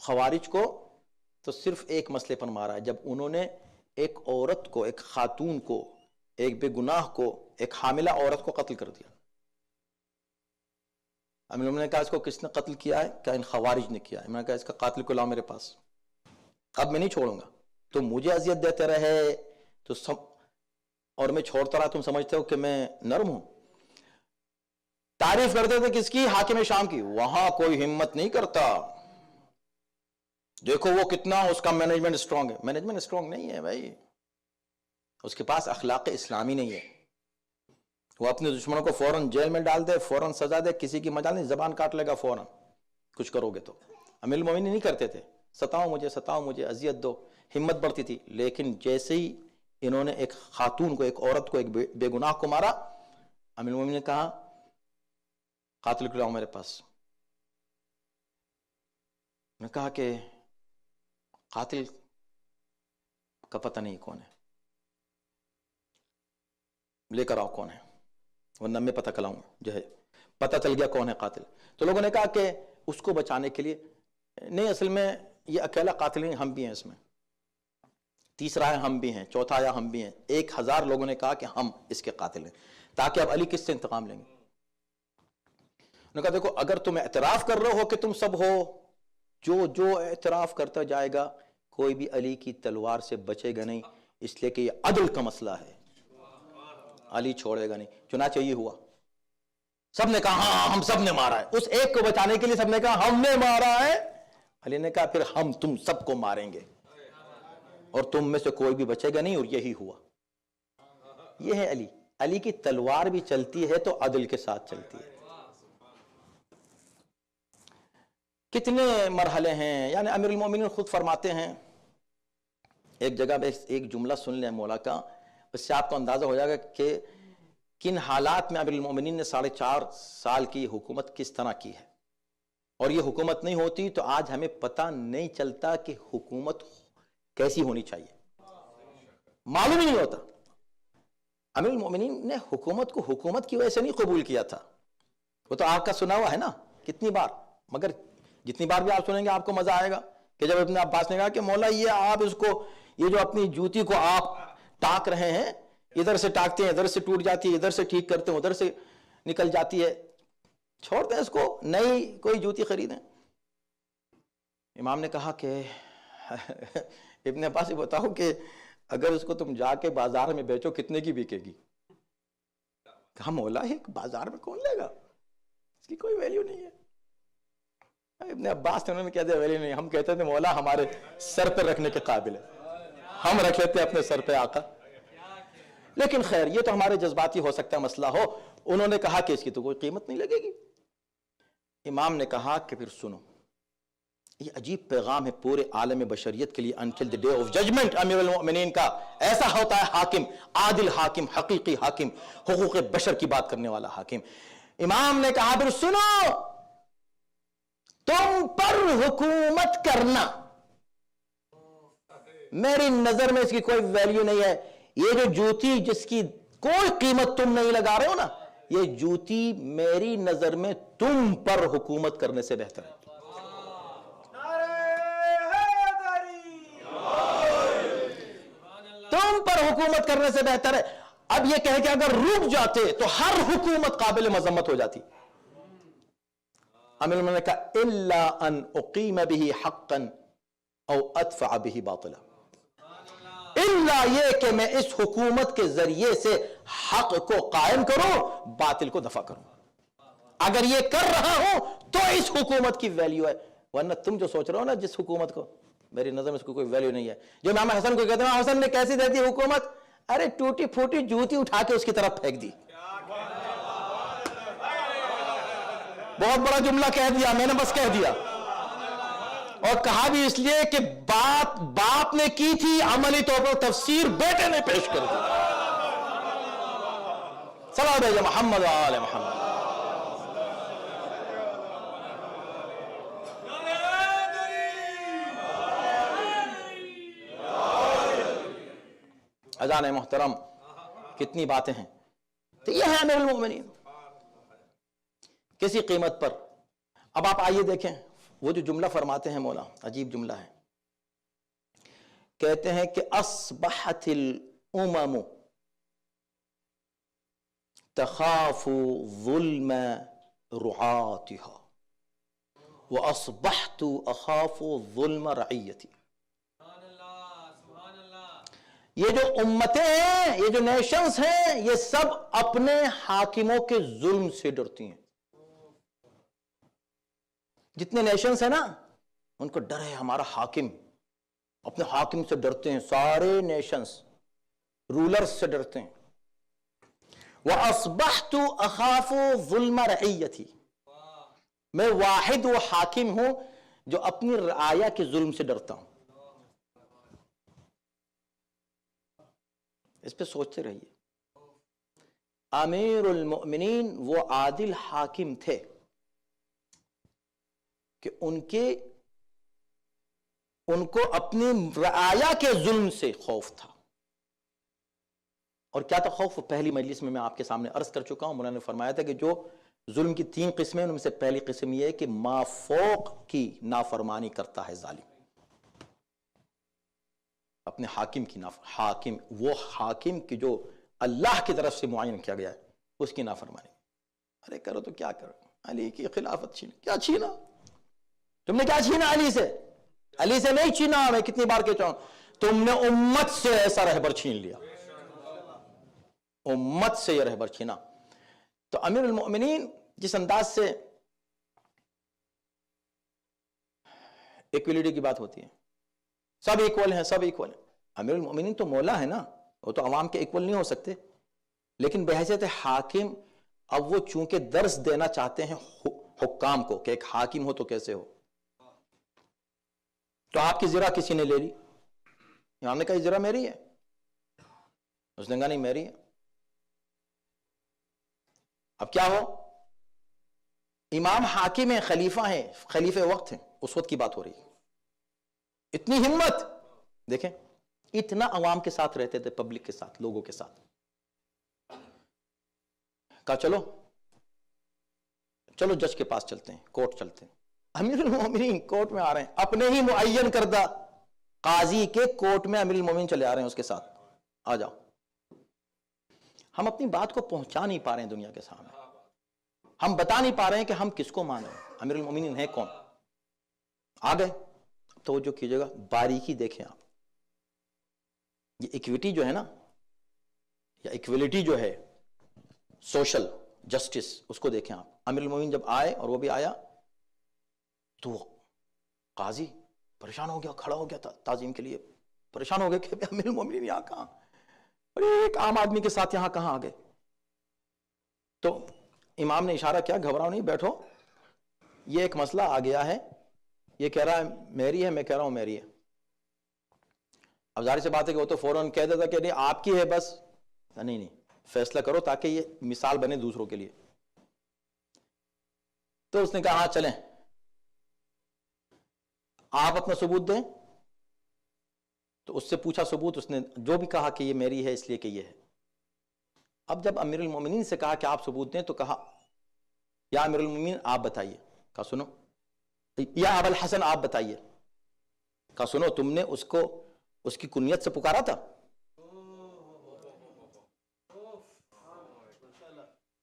خوارج کو, تو صرف ایک مسئلے پر مارا ہے, جب انہوں نے ایک عورت کو, ایک خاتون کو, ایک بے گناہ کو, ایک حاملہ عورت کو قتل کر دیا. امیر المومنین نے کہا اس کو کس نے قتل کیا ہے؟ کہا ان خوارج نے کیا ہے. میں نے کہا اس کا قاتل کو لاؤ میرے پاس, اب میں نہیں چھوڑوں گا. تم مجھے اذیت دیتے رہے تو اور میں چھوڑتا رہا, تم سمجھتے ہو کہ میں نرم ہوں. تعریف کرتے تھے کس کی؟ حاکم شام کی. وہاں کوئی ہمت نہیں کرتا. دیکھو وہ کتنا اس کا مینجمنٹ اسٹرانگ ہے. مینجمنٹ اسٹرانگ نہیں ہے بھائی, اس کے پاس اخلاق اسلامی نہیں ہے. وہ اپنے دشمنوں کو فوراً جیل میں ڈال دے, فوراً سزا دے, کسی کی مجال نہیں, زبان کاٹ لے گا فوراً کچھ کرو گے تو. امیر المومنین نہیں کرتے تھے, ستاؤ مجھے, ستاؤ مجھے, اذیت دو, ہمت بڑھتی تھی. لیکن جیسے ہی انہوں نے ایک خاتون کو, ایک عورت کو, ایک بے گناہ کو مارا, امیر المومنین نے کہا قاتل کو لاؤ میرے پاس. نے کہا کہ قاتل کا پتہ نہیں کون ہے, لے کر آؤ کون ہے, ورنہ میں پتہ کلاؤں جو ہے. پتہ چل گیا کون ہے قاتل. تو لوگوں نے کہا کہ اس کو بچانے کے لیے نہیں, اصل میں یہ اکیلا قاتل نہیں, ہم بھی ہیں اس میں, تیسرا ہے ہم بھی ہیں, چوتھا آیا ہم بھی ہیں. 1000 لوگوں نے کہا کہ ہم اس کے قاتل ہیں, تاکہ اب علی کس سے انتقام لیں گے. انہوں نے کہا دیکھو اگر تم اعتراف کر رہے ہو کہ تم سب ہو, جو اعتراف کرتا جائے گا کوئی بھی علی کی تلوار سے بچے گا نہیں, اس لیے کہ یہ عدل کا مسئلہ ہے, علی چھوڑے گا نہیں. چنانچہ یہ ہوا, سب نے کہا ہاں ہم سب نے مارا ہے. اس ایک کو بچانے کے لیے سب نے کہا ہم نے مارا ہے. علی نے کہا پھر ہم تم سب کو ماریں گے اور تم میں سے کوئی بھی بچے گا نہیں. اور یہی ہوا. یہ ہے علی. علی کی تلوار بھی چلتی ہے تو عدل کے ساتھ چلتی ہے. کتنے مرحلے ہیں, یعنی امیر المومنین خود فرماتے ہیں, ایک جگہ پہ ایک جملہ سن لیں مولا کا, اس سے آپ کو اندازہ ہو جائے گا کہ کن حالات میں امیر المومنین نے 4.5 سال کی حکومت کس طرح کی ہے. اور یہ حکومت نہیں ہوتی تو آج ہمیں پتہ نہیں چلتا کہ حکومت کیسی ہونی چاہیے, معلوم ہی نہیں ہوتا. امیر المومنین نے حکومت کو حکومت کی وجہ سے نہیں قبول کیا تھا. وہ تو آپ کا سنا ہوا ہے نا کتنی بار, مگر جتنی بار بھی آپ سنیں گے آپ کو مزہ آئے گا کہ جب ابن عباس نے کہا کہ مولا یہ آپ اس کو, یہ جو اپنی جوتی کو آپ ٹاک رہے ہیں, ادھر سے ٹاکتے ہیں ادھر سے ٹوٹ جاتی ہے, ادھر سے ٹھیک کرتے ہیں ادھر سے نکل جاتی ہے, چھوڑ دیں اس کو, نئی کوئی جوتی خریدیں. امام نے کہا کہ ابن عباس یہ بتاؤ کہ اگر اس کو تم جا کے بازار میں بیچو کتنے کی بکے گی؟ کہا مولا ایک بازار میں کون لے گا, اس کی کوئی ویلیو نہیں ہے. ابن عباس نے انہوں نے کہہ دیا ویلیو نہیں. ہم کہتے تھے مولا ہمارے سر پہ رکھنے کے قابل ہے, ہم رکھ لیتے اپنے سر پہ آقا. لیکن خیر یہ تو ہمارے جذباتی ہو سکتا ہے مسئلہ ہو. انہوں نے کہا کہ اس کی تو کوئی قیمت نہیں لگے گی. امام نے کہا کہ پھر سنو, یہ عجیب پیغام ہے پورے عالم بشریت کے لیے, until the day of judgment امیر المؤمنین کا. ایسا ہوتا ہے حاکم, عادل حاکم, حقیقی حاکم, حقوق بشر کی بات کرنے والا حاکم. امام نے کہا پھر سنو, تم پر حکومت کرنا میری نظر میں اس کی کوئی ویلیو نہیں ہے. یہ جو جوتی جس کی کوئی قیمت تم نہیں لگا رہے ہو نا, یہ جوتی میری نظر میں تم پر حکومت کرنے سے بہتر ہے. تم پر حکومت کرنے سے بہتر ہے. اب یہ کہہ کہ اگر رک جاتے تو ہر حکومت قابل مذمت ہو جاتی. امیر المومنین نے کہا الا ان اقیم به حقا او ادفع به باطلا، الا یہ کہ میں اس حکومت کے ذریعے سے حق کو قائم کروں، باطل کو دفع کروں. اگر یہ کر رہا ہوں تو اس حکومت کی ویلیو ہے. ورنہ تم جو سوچ رہے ہو نا جس حکومت کو، میری نظر میں اس کو کوئی ویلیو نہیں ہے. جو امام حسن کو کہتے ہیں حسن نے کیسی دے دی حکومت، ارے ٹوٹی پھوٹی جوتی اٹھا کے اس کی طرف پھینک دی. بہت بڑا جملہ کہہ دیا میں نے، بس کہہ دیا. اور کہا بھی اس لیے کہ بات باپ نے کی تھی، عملی طور پر تفسیر بیٹے نے پیش کر دی. صلی اللہ علیہ محمد و آل محمد. اذان محترم، کتنی باتیں ہیں. تو یہ ہے امیر المومنین کسی قیمت پر. اب آپ آئیے دیکھیں وہ جو جملہ فرماتے ہیں مولا، عجیب جملہ ہے. کہتے ہیں کہ اصبحت الامم تخاف ظلم رعاتها واصبحت اخاف ظلم رعیتی. یہ جو امتیں ہیں، یہ جو نیشنز ہیں، یہ سب اپنے حاکموں کے ظلم سے ڈرتی ہیں. جتنے نیشنز ہیں نا ان کو ڈر ہے ہمارا حاکم، اپنے حاکم سے ڈرتے ہیں. سارے نیشنز رولرز سے ڈرتے ہیں. وَأَصْبَحْتُ أَخَافُ ظُلْمَ رَعِيَّتِي، میں واحد وہ حاکم ہوں جو اپنی رعایا کے ظلم سے ڈرتا ہوں. اس پہ سوچتے رہیے. امیر المؤمنین وہ عادل حاکم تھے کہ ان کو اپنی رعایا کے ظلم سے خوف تھا. اور کیا تھا خوف؟ پہلی مجلس میں آپ کے سامنے عرض کر چکا ہوں. مولانا نے فرمایا تھا کہ جو ظلم کی 3 قسمیں، ان میں سے پہلی قسم یہ ہے کہ مافوق کی نافرمانی کرتا ہے ظالم، اپنے حاکم کی حاکم، وہ حاکم کی جو اللہ کی طرف سے معین کیا گیا ہے اس کی نافرمانی. ارے کرو تو کیا کرو، علی کی خلافت چھینا. کیا چھینا؟ تم نے کیا چھینا علی سے؟ علی سے نہیں چھینا. میں کتنی بار کہتا ہوں، تم نے امت سے ایسا رہبر چھین لیا، امت سے یہ رہبر چھینا. تو امیر المؤمنین جس انداز سے ایکویلٹی کی بات ہوتی ہے، سب ایکول ہیں، سب ایکول ہیں. امیر المؤمنین تو مولا ہے نا، وہ تو عوام کے ایکول نہیں ہو سکتے. لیکن بحیثیت حاکم اب وہ چونکہ درس دینا چاہتے ہیں حکام کو کہ ایک حاکم ہو تو کیسے ہو. تو آپ کی زرہ کسی نے لے لی. امام نے کہا یہ زرہ میری ہے، اس نے کہا نہیں میری ہے. اب کیا ہو؟ امام حاکم ہیں، خلیفہ ہیں، خلیفہ وقت ہیں، اس وقت کی بات ہو رہی ہے. اتنی ہمت دیکھیں، اتنا عوام کے ساتھ رہتے تھے، پبلک کے ساتھ، لوگوں کے ساتھ. کہا چلو جج کے پاس چلتے ہیں، کورٹ چلتے ہیں. امیر المومنین کورٹ میں آ رہے ہیں، اپنے ہی معین کردہ قاضی کے کورٹ میں امیر المومنین چلے آ رہے ہیں اس کے ساتھ. آ جاؤ. ہم اپنی بات کو پہنچا نہیں پا رہے ہیں دنیا کے سامنے، ہم بتا نہیں پا رہے ہیں کہ ہم کس کو مانیں، امیر المومنین ہے کون. آ گئے. توجہ کیجئے گا، باریکی دیکھیں آپ. یہ ایکویٹی جو ہے نا، یا ایکویلٹی جو ہے، سوشل جسٹس، اس کو دیکھیں آپ. امیر المومنین جب آئے اور وہ بھی آیا تو قاضی پریشان ہو گیا، کھڑا ہو گیا تھا تعظیم کے لیے. پریشان ہو گیا کہ امیر المومنین یہاں کہاں، اور ایک عام آدمی کے ساتھ یہاں کہاں آ گئے. تو امام نے اشارہ کیا، گھبراؤ نہیں، بیٹھو، یہ ایک مسئلہ آ گیا ہے، یہ کہہ رہا ہے میری ہے، میں کہہ رہا ہوں میری ہے. اب ظاہر سی بات ہے کہ وہ تو فوراً کہہ دیتا کہ نہیں آپ کی ہے بس. نہیں، فیصلہ کرو تاکہ یہ مثال بنے دوسروں کے لیے. تو اس نے کہا ہاں چلیں، آپ اپنا ثبوت دیں. تو اس سے پوچھا ثبوت، اس نے جو بھی کہا کہ یہ میری ہے اس لیے کہ یہ ہے. اب جب امیر المومنین سے کہا کہ آپ ثبوت دیں تو کہا یا امیر المومنین آپ بتائیے. کہا سنو. یا ابو الحسن آپ بتائیے. کہا سنو، تم نے اس کو اس کی کنیت سے پکارا تھا؟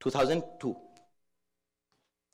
2002,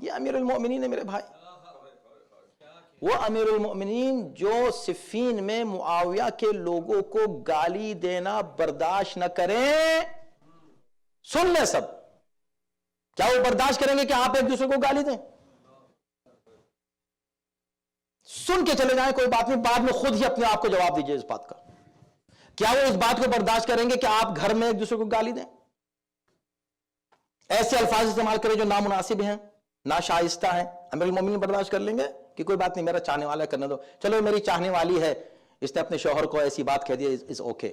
یہ امیر المؤمنین ہے میرے بھائی، وہ امیر المؤمنین جو صفین میں معاویہ کے لوگوں کو گالی دینا برداشت نہ کریں. سن لیں سب، کیا وہ برداشت کریں گے کہ آپ ایک دوسرے کو گالی دیں؟ سن کے چلے جائیں، کوئی بات نہیں، بعد میں خود ہی اپنے آپ کو جواب دیجئے اس بات کا. کیا وہ اس بات کو برداشت کریں گے کہ آپ گھر میں ایک دوسرے کو گالی دیں، ایسے الفاظ استعمال کریں جو نامناسب ہیں، ناشائستہ ہیں؟ امیر المومنین برداشت کر لیں گے کہ کوئی بات نہیں، میرا چاہنے والا ہے، کرنے دو. چلو میری چاہنے والی ہے، اس نے اپنے شوہر کو ایسی بات کہہ دی، از اوکے.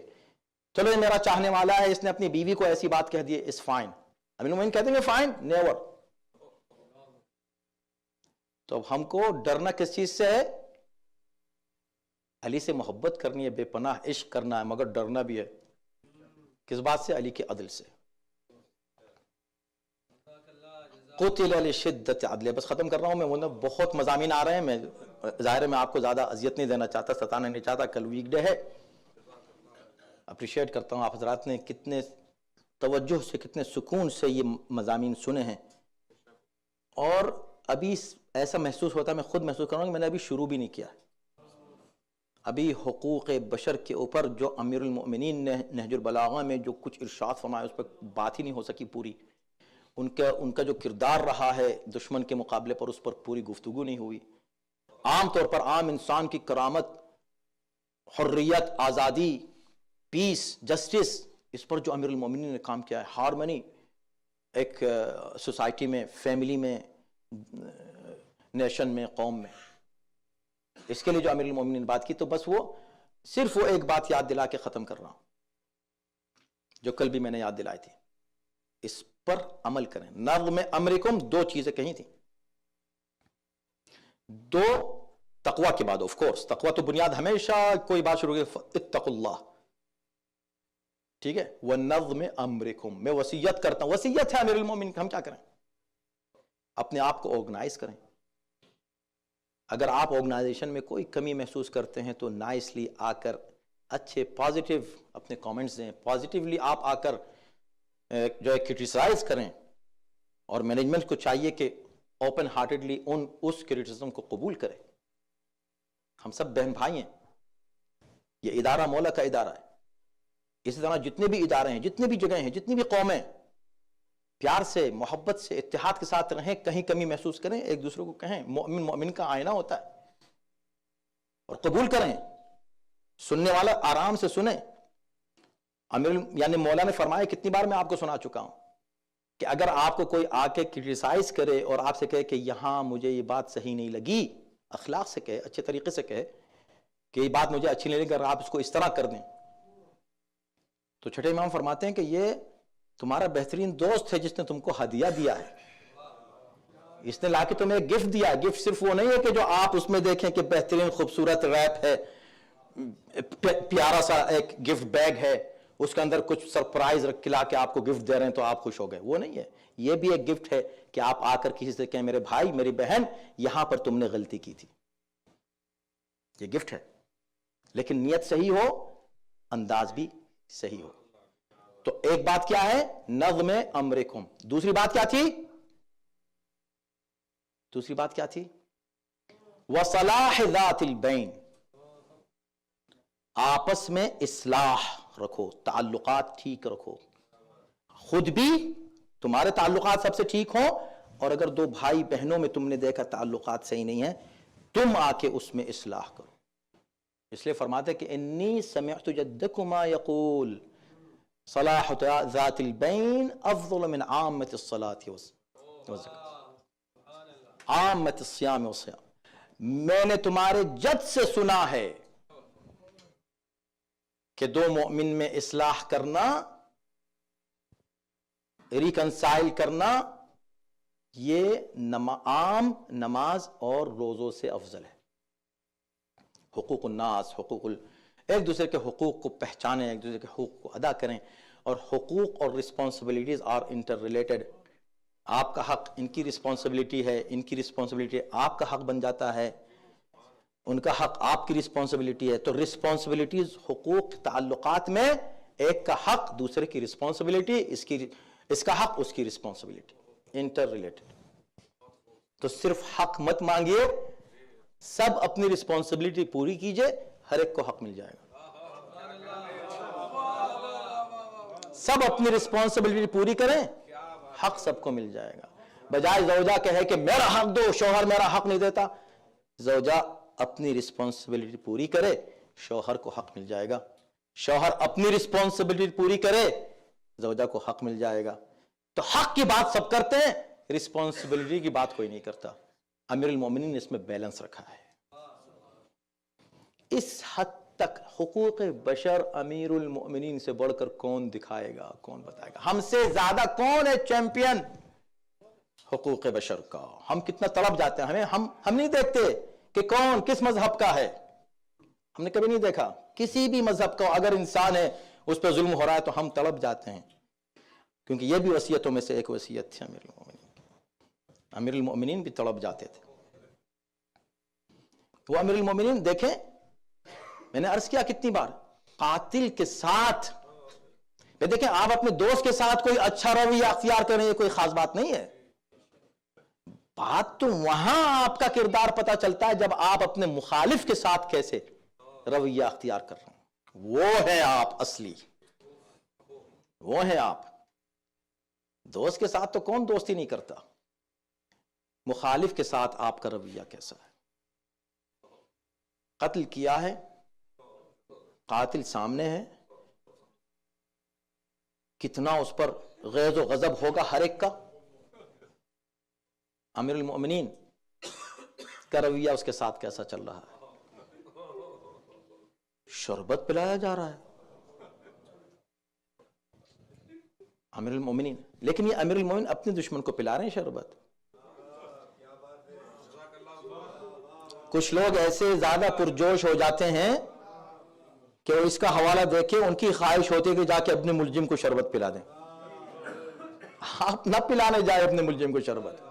چلو یہ میرا چاہنے والا ہے، اس نے اپنی بیوی کو ایسی بات کہہ دی، از فائن. امیر المومنین کہتے ہیں فائن؟ نیور. تو اب ہم کو ڈرنا کس چیز سے ہے؟ علی سے محبت کرنی ہے، بے پناہ عشق کرنا ہے، مگر ڈرنا بھی ہے کس بات سے؟ علی کے عدل سے. قتل لشدت عدل. بس ختم کر رہا ہوں میں، بہت مضامین آ رہے ہیں، میں ظاہر ہے میں آپ کو زیادہ اذیت نہیں دینا چاہتا، ستانا نہیں چاہتا. کل ویک ڈے ہے، اپریشیٹ کرتا ہوں آپ حضرات نے کتنے توجہ سے، کتنے سکون سے یہ مضامین سنے ہیں. اور ابھی ایسا محسوس ہوتا ہے، میں خود محسوس کر رہا ہوں کہ میں نے ابھی شروع بھی نہیں کیا. ابھی حقوق بشر کے اوپر جو امیر المؤمنین نے نہج البلاغہ میں جو کچھ ارشاد فرمایا، اس پر بات ہی نہیں ہو سکی پوری. ان کا جو کردار رہا ہے دشمن کے مقابلے پر، اس پر پوری گفتگو نہیں ہوئی. عام طور پر عام انسان کی کرامت، حریت، آزادی، پیس، جسٹس، اس پر جو امیر المومنین نے کام کیا ہے، ہارمنی ایک سوسائٹی میں، فیملی میں، نیشن میں، قوم میں، اس کے لیے جو امیر المومنین نے بات کی. تو بس وہ صرف وہ ایک بات یاد دلا کے ختم کر رہا ہوں جو کل بھی میں نے یاد دلائی تھی، اس پر عمل کریں. نظم امرکم، دو چیزیں کہیں تھیں، دو تقوی کے بعد، آف کورس تقوی تو بنیاد، ہمیشہ کوئی بات شروع کی اتقوا اللہ، ٹھیک ہے. وَنَظْمِ أَمْرِكُمْ، میں وصیت کرتا ہوں، وصیت ہے امیر المومنین، ہم کیا کریں؟ اپنے آپ کو آرگنائز کریں. اگر آپ آرگنائزیشن میں کوئی کمی محسوس کرتے ہیں تو نائسلی آ کر اچھے پازیٹیو اپنے کامنٹس دیں، پازیٹیولی آپ آ کر جو ہے کرٹیسائز کریں. اور مینجمنٹ کو چاہیے کہ اوپن ہارٹیڈلی اس کرٹیسزم کو قبول کرے. ہم سب بہن بھائی ہیں، یہ ادارہ مولا کا ادارہ ہے. اسی طرح جتنے بھی ادارے ہیں، جتنے بھی جگہیں ہیں، جتنی بھی قومیں، پیار سے، محبت سے، اتحاد کے ساتھ رہیں. کہیں کمی محسوس کریں، ایک دوسرے کو کہیں. مومن مومن کا آئینہ ہوتا ہے، اور قبول کریں. سننے والا آرام سے سنیں. یعنی مولا نے فرمایا، کتنی بار میں آپ کو سنا چکا ہوں، کہ اگر آپ کو کوئی آ کے کرٹیسائز کرے اور آپ سے کہے کہ یہاں مجھے یہ بات صحیح نہیں لگی، اخلاق سے کہے، اچھے طریقے سے کہے کہ یہ بات مجھے اچھی نہیں لگی، اگر آپ اس کو اس طرح کر دیں، تو چھٹے امام فرماتے ہیں کہ یہ تمہارا بہترین دوست ہے جس نے تم کو ہدیہ دیا ہے. اس نے لا کے تمہیں ایک گفٹ دیا ہے. گفٹ صرف وہ نہیں ہے کہ جو آپ اس میں دیکھیں کہ بہترین خوبصورت ریپ ہے، پیارا سا ایک گفٹ بیگ ہے، اس کے اندر کچھ سرپرائز رکھ کے لا کے آپ کو گفٹ دے رہے ہیں تو آپ خوش ہو گئے. وہ نہیں ہے. یہ بھی ایک گفٹ ہے کہ آپ آ کر کسی سے کہیں میرے بھائی، میری بہن، یہاں پر تم نے غلطی کی تھی. یہ گفٹ ہے، لیکن نیت صحیح ہو، انداز بھی صحیح ہو. تو ایک بات کیا ہے؟ نظم امرکم. دوسری بات کیا تھی؟ دوسری بات کیا تھی؟ وصلاح ذات البین. آپس میں اصلاح رکھو، تعلقات ٹھیک رکھو. خود بھی تمہارے تعلقات سب سے ٹھیک ہوں، اور اگر دو بھائی بہنوں میں تم نے دیکھا تعلقات صحیح نہیں ہیں، تم آ کے اس میں اصلاح کرو. اس لیے فرماتے کہ انی سمعت جدکما یقول صلاح ذات البین افضل من عامت الصلاة والزکاة، عامت الصیام والصیام. میں نے تمہارے جد سے سنا ہے کہ دو مومن میں اصلاح کرنا، ریکنسائل کرنا، یہ عام نماز اور روزوں سے افضل ہے. حقوق الناس، ایک دوسرے کے حقوق کو پہچانیں، ایک دوسرے کے حقوق کو ادا کریں. اور حقوق اور رسپانسبلٹیز آر انٹر ریلیٹڈ. آپ کا حق ان کی رسپانسبلٹی ہے، ان کی رسپانسبلٹی آپ کا حق بن جاتا ہے، ان کا حق آپ کی رسپانسبلٹی ہے. تو رسپانسبلٹیز، حقوق، تعلقات میں ایک کا حق دوسرے کی رسپانسبلٹی، اس کا حق اس کی رسپانسبلٹی، انٹر ریلیٹڈ. تو صرف حق مت مانگیے، سب اپنی رسپانسبلٹی پوری کیجئے، ہر ایک کو حق مل جائے گا۔ سب اپنی رسپانسبلٹی پوری کریں، حق سب کو مل جائے گا۔ بجائے زوجہ کہے کہ میرا حق دو، شوہر میرا حق نہیں دیتا، زوجہ اپنی رسپانسبلٹی پوری کرے، شوہر کو حق مل جائے گا۔ شوہر اپنی رسپانسبلٹی پوری کرے، زوجہ کو حق مل جائے گا۔ تو حق کی بات سب کرتے ہیں، رسپانسبلٹی کی بات کوئی نہیں کرتا۔ امیر المومنین نے اس میں بیلنس رکھا ہے۔ اس حد تک حقوق بشر امیر المومنین سے بڑھ کر کون دکھائے گا، کون بتائے گا؟ ہم سے زیادہ کون ہے چیمپئن حقوق بشر کا؟ ہم کتنا تڑپ جاتے ہیں، ہم نہیں دیکھتے کہ کون کس مذہب کا ہے۔ ہم نے کبھی نہیں دیکھا کسی بھی مذہب کا اگر انسان ہے اس پہ ظلم ہو رہا ہے تو ہم تڑپ جاتے ہیں، کیونکہ یہ بھی وصیتوں میں سے ایک وصیت تھی امیر المومنین۔ امیر المومنین بھی تڑپ جاتے تھے۔ وہ امیر المومنین دیکھیں، میں نے عرض کیا کتنی بار، قاتل کے ساتھ دیکھیں، آپ اپنے دوست کے ساتھ کوئی اچھا رویہ اختیار کریں، یہ کوئی خاص بات نہیں ہے۔ بات تو وہاں آپ کا کردار پتہ چلتا ہے جب آپ اپنے مخالف کے ساتھ کیسے رویہ اختیار کر رہے ہیں، وہ ہے آپ اصلی، وہ ہے آپ۔ دوست کے ساتھ تو کون دوستی نہیں کرتا، مخالف کے ساتھ آپ کا رویہ کیسا ہے؟ قتل کیا ہے، قاتل سامنے ہے، کتنا اس پر غیظ و غضب ہوگا ہر ایک کا۔ امیر المومنین کا رویہ اس کے ساتھ کیسا چل رہا ہے؟ شربت پلایا جا رہا ہے امیر المومنین، لیکن یہ امیر المومنین اپنے دشمن کو پلا رہے ہیں شربت۔ کچھ لوگ ایسے زیادہ پرجوش ہو جاتے ہیں کہ وہ اس کا حوالہ دیکھیں، ان کی خواہش ہوتی ہے کہ جا کے اپنے ملزم کو شربت پلا دیں۔ آپ نہ پلانے جائے اپنے ملزم کو شربت،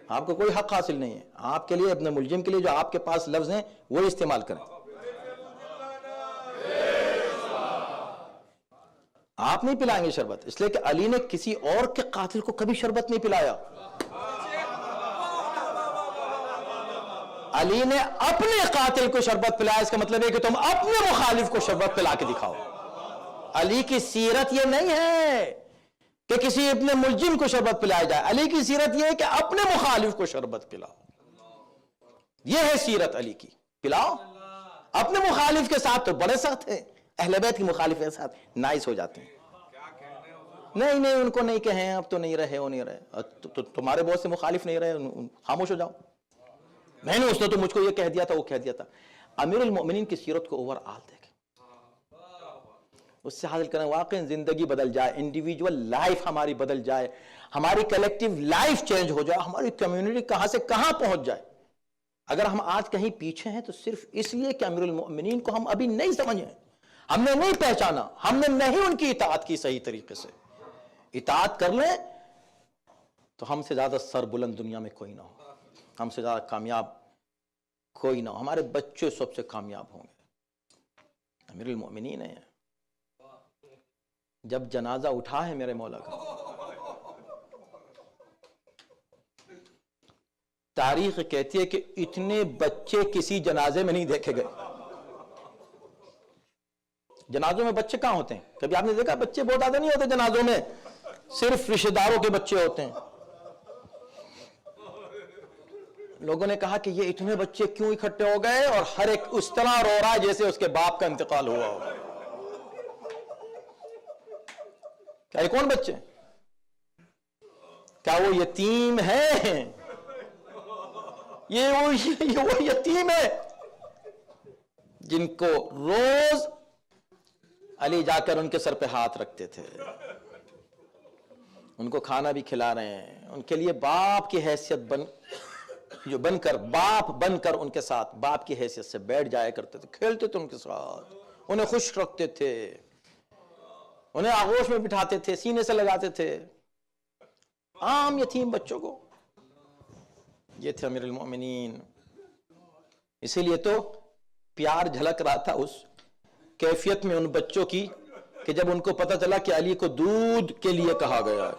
آپ کو کوئی حق حاصل نہیں ہے۔ آپ کے لیے، اپنے ملزم کے لیے جو آپ کے پاس لفظ ہیں وہ استعمال کریں۔ آپ نہیں پلائیں گے شربت، اس لیے کہ علی نے کسی اور کے قاتل کو کبھی شربت نہیں پلایا۔ علی نے اپنے قاتل کو شربت پلایا، اس کا مطلب ہے کہ تم اپنے مخالف کو شربت پلا کے دکھاؤ۔ علی کی سیرت یہ نہیں ہے کہ کسی اپنے ملزم کو شربت پلایا جائے، علی کی سیرت یہ ہے کہ اپنے مخالف کو شربت پلاؤ۔ یہ ہے سیرت علی کی، پلاؤ۔ اپنے مخالف کے ساتھ تو بڑے سخت ہیں، اہل بیت کی مخالف کے ساتھ نائس ہو جاتے ہیں۔ نہیں ان کو نہیں کہیں، اب تو نہیں رہے، وہ نہیں رہے، تمہارے بہت سے مخالف نہیں رہے، خاموش ہو جاؤ۔ میں نے اس نے تو مجھ کو یہ کہہ دیا تھا، وہ کہہ دیا تھا۔ امیر المومنین کی سیرت کو اوور آل دیکھیں، اس سے حاصل کریں واقعی زندگی بدل جائے، انڈیویجول لائف ہماری بدل جائے، ہماری کلیکٹیو لائف چینج ہو جائے، ہماری کمیونٹی کہاں سے کہاں پہنچ جائے۔ اگر ہم آج کہیں پیچھے ہیں تو صرف اس لیے کہ امیر المومنین کو ہم ابھی نہیں سمجھے، ہم نے نہیں پہچانا، ہم نے نہیں ان کی اطاعت کی صحیح طریقے سے۔ اطاعت کر لیں تو ہم سے زیادہ سر بلند دنیا میں کوئی نہ ہو، ہم سے زیادہ کامیاب کوئی نہ ہو، ہمارے بچے سب سے کامیاب ہوں گے۔ امیر المومنین ہے۔ جب جنازہ اٹھا ہے میرے مولا کا، تاریخ کہتی ہے کہ اتنے بچے کسی جنازے میں نہیں دیکھے گئے۔ جنازوں میں بچے کہاں ہوتے ہیں؟ کبھی آپ نے دیکھا؟ بچے بہت زیادہ نہیں ہوتے جنازوں میں، صرف رشتہ داروں کے بچے ہوتے ہیں۔ لوگوں نے کہا کہ یہ اتنے بچے کیوں اکٹھے ہو گئے، اور ہر ایک اس طرح رو رہا ہے جیسے اس کے باپ کا انتقال ہوا ہو۔ کیا یہ کون بچے؟ کیا وہ یتیم ہے؟ یہ وہ یتیم ہے جن کو روز علی جا کر ان کے سر پہ ہاتھ رکھتے تھے، ان کو کھانا بھی کھلا رہے ہیں، ان کے لیے باپ کی حیثیت باپ بن کر ان کے ساتھ باپ کی حیثیت سے بیٹھ جایا کرتے تھے، کھیلتے تھے ان کے ساتھ، انہیں خوش رکھتے تھے، انہیں آغوش میں بٹھاتے تھے، سینے سے لگاتے تھے، عام یتیم بچوں کو۔ یہ تھے امیر المومنین۔ اسی لیے تو پیار جھلک رہا تھا اس کیفیت میں ان بچوں کی کہ جب ان کو پتہ چلا کہ علی کو دودھ کے لیے کہا گیا ہے۔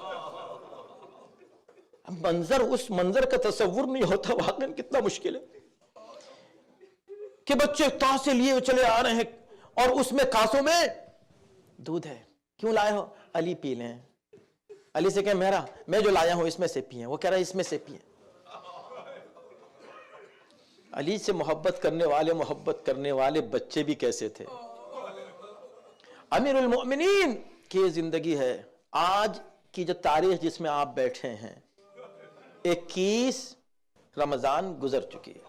منظر، اس منظر کا تصور نہیں ہوتا واقعاً کتنا مشکل ہے کہ بچے تاسے لیے چلے آ رہے ہیں اور اس میں کاسوں میں دودھ ہے. کیوں لائے ہو؟ علی پی لیں. علی سے کہیں میں جو لایا ہوں اس میں سے پیئیں. وہ کہہ رہا ہے اس میں سے پیئیں. علی سے محبت کرنے والے بچے بھی کیسے تھے. امیر المؤمنین کی زندگی ہے. آج کی جو تاریخ جس میں آپ بیٹھے ہیں 21 رمضان گزر چکی ہے.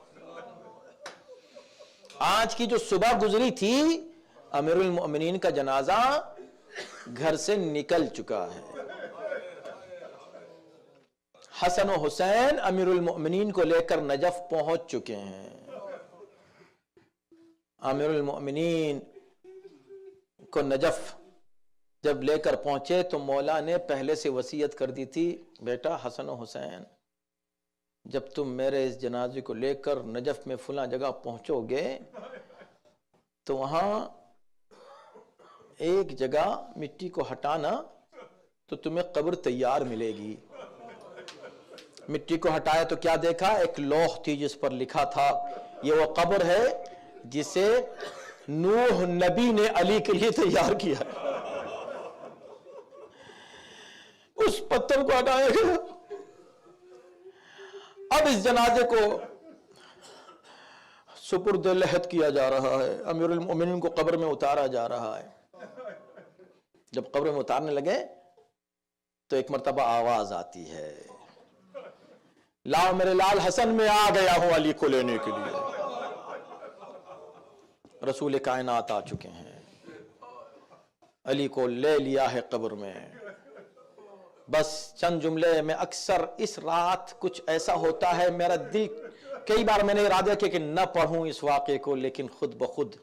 آج کی جو صبح گزری تھی امیر المؤمنین کا جنازہ گھر سے نکل چکا ہے. حسن و حسین امیر المؤمنین کو لے کر نجف پہنچ چکے ہیں. امیر المؤمنین کو نجف جب لے کر پہنچے تو مولا نے پہلے سے وصیت کر دی تھی، بیٹا حسن و حسین جب تم میرے اس جنازے کو لے کر نجف میں فلاں جگہ پہنچو گے تو وہاں ایک جگہ مٹی کو ہٹانا تو تمہیں قبر تیار ملے گی. مٹی کو ہٹایا تو کیا دیکھا؟ ایک لوح تھی جس پر لکھا تھا یہ وہ قبر ہے جسے نوح نبی نے علی کے لیے تیار کیا. اس پتھر کو ہٹایا گیا. اب اس جنازے کو سپرد لحد کیا جا رہا ہے. امیر المؤمنین کو قبر میں اتارا جا رہا ہے. جب قبر میں اتارنے لگے تو ایک مرتبہ آواز آتی ہے، لاؤ میرے لال حسن، میں آ گیا ہوں علی کو لینے کے لیے. رسول کائنات آ چکے ہیں، علی کو لے لیا ہے قبر میں. بس چند جملے میں اکثر اس رات کچھ ایسا ہوتا ہے، میرا دل کئی بار میں نے ارادہ کیا کہ نہ پڑھوں اس واقعے کو، لیکن خود بخود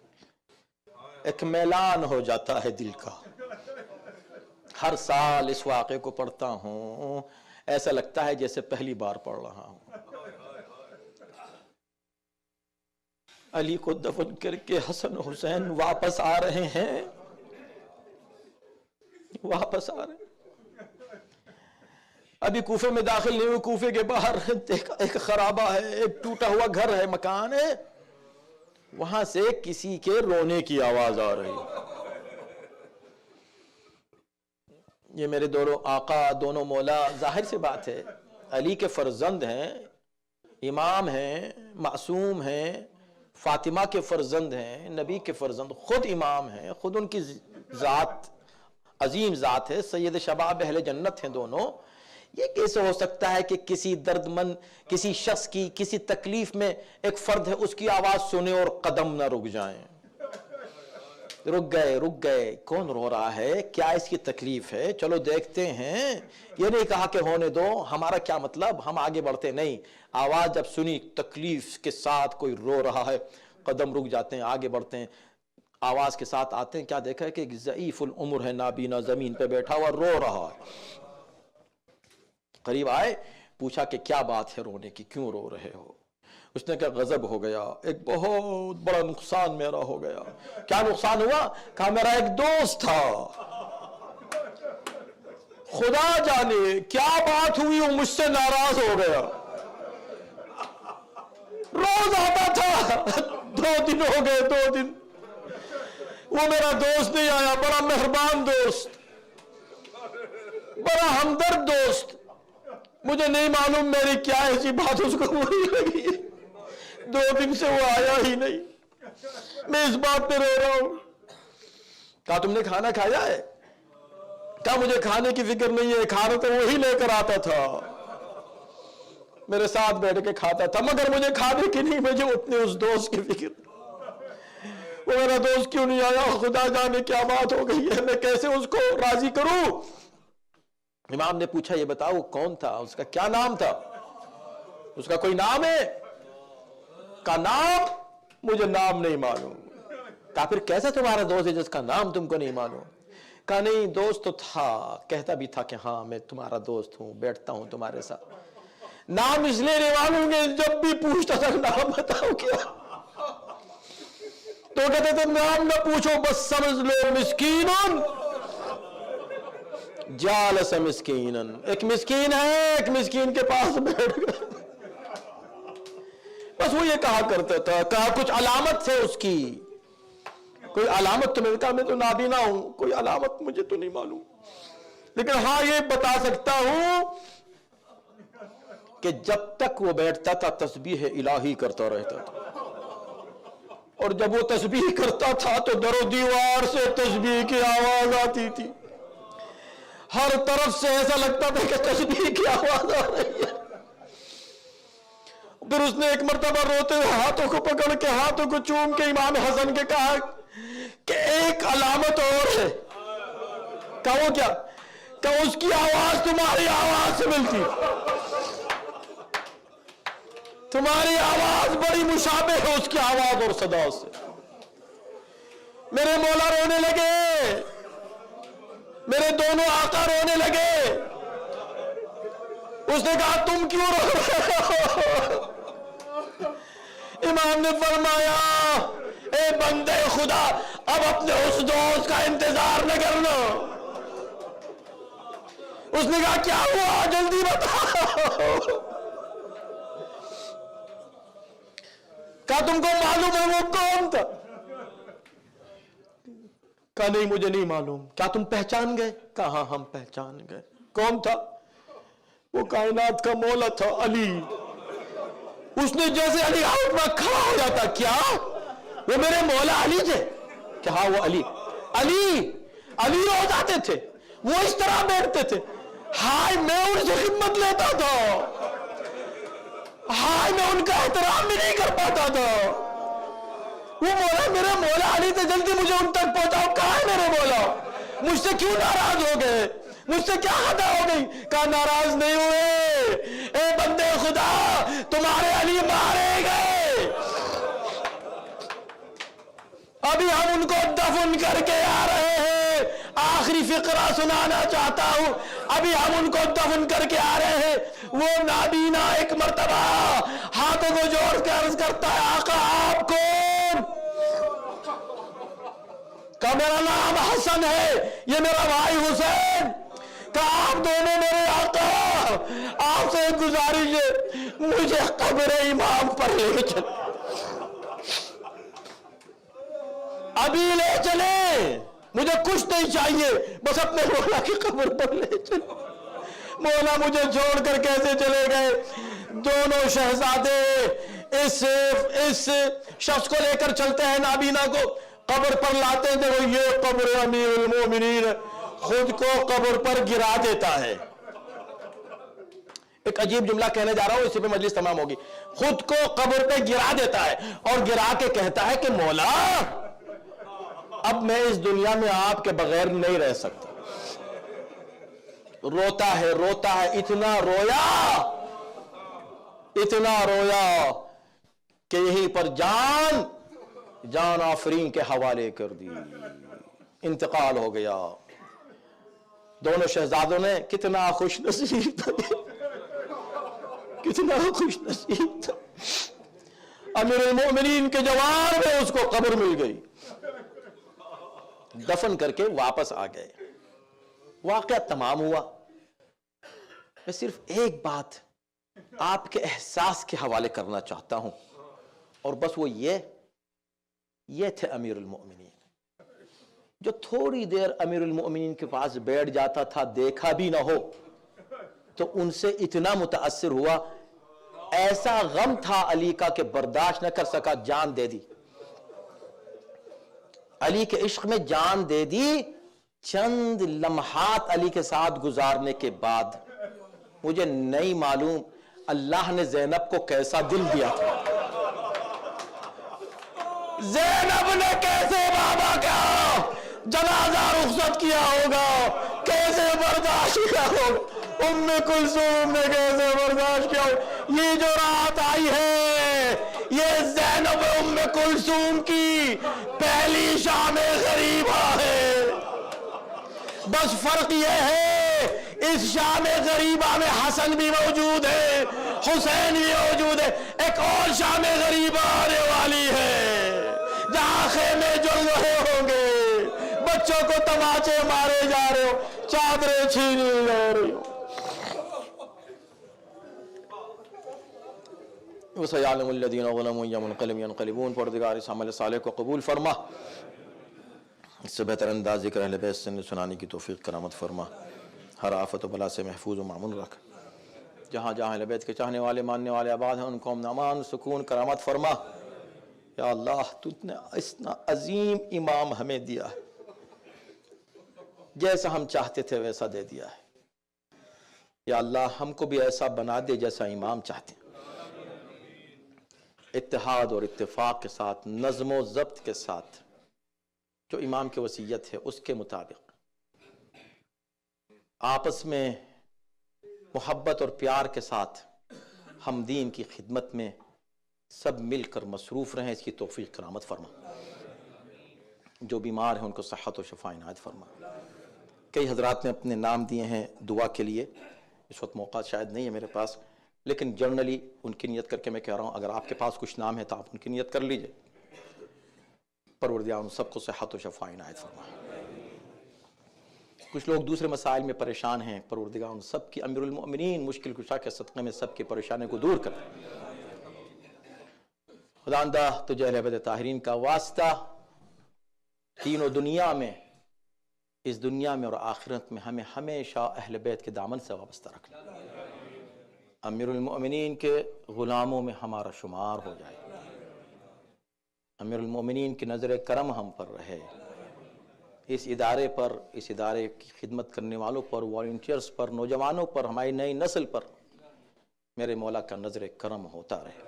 ایک میلان ہو جاتا ہے دل کا. ہر سال اس واقعے کو پڑھتا ہوں، ایسا لگتا ہے جیسے پہلی بار پڑھ رہا ہوں. علی کو دفن کر کے حسن حسین واپس آ رہے ہیں، واپس آ رہے ہیں. ابھی کوفے میں داخل نہیں ہوئے. کوفے کے باہر ایک خرابہ ہے، ایک ٹوٹا ہوا گھر ہے، مکان ہے. وہاں سے کسی کے رونے کی آواز آ رہی. یہ میرے دونوں آقا، دونوں مولا، ظاہر سی بات ہے علی کے فرزند ہیں، امام ہیں، معصوم ہیں، فاطمہ کے فرزند ہیں، نبی کے فرزند، خود امام ہیں، خود ان کی ذات عظیم ذات ہے، سید شباب اہل جنت ہیں دونوں. یہ کیسے ہو سکتا ہے کہ کسی درد مند، کسی شخص کی کسی تکلیف میں ایک فرد ہے، اس کی آواز سنے اور قدم نہ رک جائیں؟ رک گئے. کون رو رہا ہے؟ کیا اس کی تکلیف ہے؟ چلو دیکھتے ہیں. یہ نہیں کہا کہ ہونے دو، ہمارا کیا مطلب، ہم آگے بڑھتے نہیں. آواز جب سنی، تکلیف کے ساتھ کوئی رو رہا ہے، قدم رک جاتے ہیں، آگے بڑھتے ہیں. آواز کے ساتھ آتے ہیں، کیا دیکھا ہے کہ ایک ضعیف العمر ہے، نابینا، زمین پہ بیٹھا ہوا رو رہا ہے. قریب آئے، پوچھا کہ کیا بات ہے رونے کی، کیوں رو رہے ہو؟ اس نے کہا غضب ہو گیا، ایک بہت بڑا نقصان میرا ہو گیا. کیا نقصان ہوا؟ کہا میرا ایک دوست تھا، خدا جانے کیا بات ہوئی، وہ مجھ سے ناراض ہو گیا. روز آتا تھا، 2 دن ہو گئے، 2 دن وہ میرا دوست نہیں آیا. بڑا مہربان دوست، بڑا ہمدرد دوست. مجھے نہیں معلوم میری کیا ایسی بات اس کو بری لگی، 2 دن سے وہ آیا ہی نہیں. میں اس بات پہ رو رہا ہوں. کہا تم نے کھانا کھایا ہے؟ کہا مجھے کھانے کی فکر نہیں ہے، کھانا تو وہی لے کر آتا تھا، میرے ساتھ بیٹھ کے کھاتا تھا، مگر مجھے کھانے کی نہیں، مجھے اتنے اس دوست کی فکر. وہ میرا دوست کیوں نہیں آیا؟ خدا جانے کیا بات ہو گئی ہے، میں کیسے اس کو راضی کروں؟ امام نے پوچھا یہ بتاؤ وہ کون تھا، اس کا کیا نام تھا، اس کا کوئی نام ہے؟ کا نام مجھے نام نہیں معلوم. کہا پھر کیسا تمہارا دوست ہے جس کا نام تم کو نہیں معلوم؟ کہا نہیں دوست تو تھا، کہتا بھی تھا کہ ہاں میں تمہارا دوست ہوں، بیٹھتا ہوں تمہارے ساتھ. نام اس لیے نہیں معلوم کہ جب بھی پوچھتا تھا نام بتاؤ کیا، تو کہتے تھے نام نہ پوچھو بس سمجھ لو مسکین جالس مسکینن، ایک مسکین ہے، ایک مسکین کے پاس بیٹھ گئے. بس وہ یہ کہا کرتا تھا. کہا کچھ علامت تھے اس کی، کوئی علامت تو؟ میں نے کہا میں تو نابینا ہوں، کوئی علامت مجھے تو نہیں معلوم، لیکن ہاں یہ بتا سکتا ہوں کہ جب تک وہ بیٹھتا تھا تسبیح الہی کرتا رہتا تھا، اور جب وہ تسبیح کرتا تھا تو در و دیوار سے تسبیح کی آواز آتی تھی. ہر طرف سے ایسا لگتا تھا کہ تسبیح کی آواز آ رہی ہے. پھر اس نے ایک مرتبہ روتے ہوئے ہاتھوں کو پکڑ کے، ہاتھوں کو چوم کے امام حسن کے کہا کہ ایک علامت اور ہے. کہا وہ کیا؟ کہ اس کی آواز تمہاری آواز سے ملتی، تمہاری آواز بڑی مشابہ ہے اس کی آواز اور صدا سے. میرے مولا رونے لگے، میرے دونوں آقا رونے لگے. اس نے کہا تم کیوں رو رہے ہو؟ امام نے فرمایا اے بندے خدا، اب اپنے اس دوست کا انتظار نہ کرنا. اس نے کہا کیا ہوا جلدی بتاؤ. کہا تم کو معلوم ہے وہ کون تھا؟ کہا نہیں مجھے نہیں معلوم. کیا تم پہچان گئے؟ کہا ہاں ہم پہچان گئے. کون تھا؟ وہ کائنات کا مولا تھا، علی. اس نے جیسے علی آؤٹ میں کھڑا ہو جاتا، کیا وہ میرے مولا علی تھے؟ کہ ہاں وہ علی. علی ہو جاتے تھے، وہ اس طرح بیٹھتے تھے. ہائے میں ان سے خدمت لیتا تھا، ہائے میں ان کا احترام بھی نہیں کر پاتا تھا. وہ مولا میرے مولا علی تھے، جلدی مجھے ان تک پہنچاؤ. کہاں ہے میرے مولا؟ مجھ سے کیوں ناراض ہو گئے؟ مجھ سے کیا خطا ہو گئی؟ کہا ناراض نہیں ہوئے، اے بندے خدا تمہارے علی مارے گئے، ابھی ہم ان کو دفن کر کے آ رہے ہیں. آخری فقرہ سنانا چاہتا ہوں، ابھی ہم ان کو دفن کر کے آ رہے ہیں. وہ نابینا ایک مرتبہ ہاتھوں کو جوڑ کے عرض کرتا ہے آقا آپ کون؟ کہا میرا نام حسن ہے، یہ میرا بھائی حسین. کہا آپ دونوں میرے آقا، آپ سے گزارش ہے مجھے قبر امام پر لے چلیں، ابھی لے چلیں، مجھے کچھ نہیں چاہیے، بس اپنے مولا کی قبر پر لے چلیں. مولا مجھے چھوڑ کر کیسے چلے گئے؟ دونوں شہزادے اس شخص کو لے کر چلتے ہیں، نابینا کو قبر پر لاتے ہیں. دیکھو یہ قبر امیر المومنین، خود کو قبر پر گرا دیتا ہے. ایک عجیب جملہ کہنے جا رہا ہوں، اسی پہ مجلس تمام ہوگی. خود کو قبر پہ گرا دیتا ہے اور گرا کے کہتا ہے کہ مولا اب میں اس دنیا میں آپ کے بغیر نہیں رہ سکتا. روتا ہے اتنا رویا کہ یہیں پر جان آفرین کے حوالے کر دی، انتقال ہو گیا. دونوں شہزادوں نے کتنا خوش نصیب تھا، کتنا خوش نصیب تھا. امیر المؤمنین کے جوار میں اس کو قبر مل گئی، دفن کر کے واپس آ گئے. واقعہ تمام ہوا. میں صرف ایک بات آپ کے احساس کے حوالے کرنا چاہتا ہوں، اور بس وہ یہ تھے امیر المؤمنین، جو تھوڑی دیر امیر المؤمنین کے پاس بیٹھ جاتا تھا، دیکھا بھی نہ ہو تو ان سے اتنا متاثر ہوا. ایسا غم تھا علی کا کہ برداشت نہ کر سکا، جان دے دی. علی کے عشق میں جان دے دی. چند لمحات علی کے ساتھ گزارنے کے بعد مجھے نہیں معلوم اللہ نے زینب کو کیسا دل دیا تھا. زینب نے کیسے بابا کا جنازہ رخصت کیا ہوگا، کیسے برداشت کیا ہوگا. ام کلثوم نے کیسے برداشت کیا ہوگا. یہ جو رات آئی ہے یہ زینب ام کلثوم کی پہلی شام غریبہ ہے. بس فرق یہ ہے اس شام غریبہ میں حسن بھی موجود ہے، حسین بھی موجود ہے. ایک اور شام غریبہ آنے والی ہے جہاں خیمے جل رہے ہوں گے، بچوں کو تماچے مارے جا رہے ہو, چادریں چھینی جا رہی ہو. وَسَيَعْلَمُ الَّذِينَ ظَلَمُوا أَيَّ مُنْقَلِبٍ يَنْقَلِبُونَ. پروردگار اس عمل صالح کو قبول فرما, اس سے بہتر انداز ذکر اہل بیت سے سنانے کی توفیق کرامت فرما, ہر آفت و بلا سے محفوظ و معمون رکھ. جہاں جہاں اہل بیت کے چاہنے والے ماننے والے آباد ہیں ان کو امن امان سکون کرامت فرما. یا اللہ تو نے اتنا عظیم امام ہمیں دیا ہے, جیسا ہم چاہتے تھے ویسا دے دیا ہے. یا اللہ ہم کو بھی ایسا بنا دے جیسا امام چاہتے ہیں, اتحاد اور اتفاق کے ساتھ, نظم و ضبط کے ساتھ, جو امام کی وصیت ہے اس کے مطابق آپس میں محبت اور پیار کے ساتھ ہم دین کی خدمت میں سب مل کر مصروف رہیں. اس کی توفیق کرامت فرما. جو بیمار ہیں ان کو صحت و شفا عنایت فرما. کئی حضرات نے اپنے نام دیے ہیں دعا کے لیے, اس وقت موقع شاید نہیں ہے میرے پاس, لیکن جنرلی ان کی نیت کر کے میں کہہ رہا ہوں, اگر آپ کے پاس کچھ نام ہے تو آپ ان کی نیت کر لیجئے. پروردگار ان سب کو صحت و شفا عنایت فرما. کچھ لوگ دوسرے مسائل میں پریشان ہیں, پروردگار ان سب کی امیر المؤمنین مشکل کشا کے صدقے میں سب کی پریشانی کو دور کر. خداوندہ تجھے اہل بیت طاہرین کا واسطہ تینوں دنیا میں, اس دنیا میں اور آخرت میں ہمیں ہمیشہ اہل بیت کے دامن سے وابستہ رکھنا. امیر المؤمنین کے غلاموں میں ہمارا شمار ہو جائے. امیر المؤمنین کی نظر کرم ہم پر رہے. اس ادارے پر, اس ادارے کی خدمت کرنے والوں پر, والنٹیئرز پر, نوجوانوں پر, ہماری نئی نسل پر میرے مولا کا نظر کرم ہوتا رہے.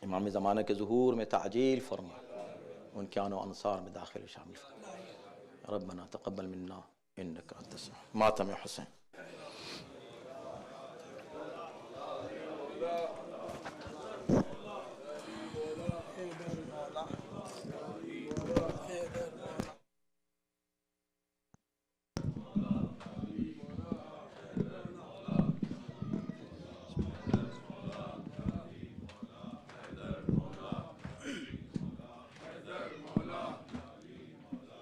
امام زمانہ کے ظہور میں تعجیل فرما, ان کے آن و انصار میں داخل شامل فرما. ربنا تقبل منا انک انت السمیع. ماتم حسین.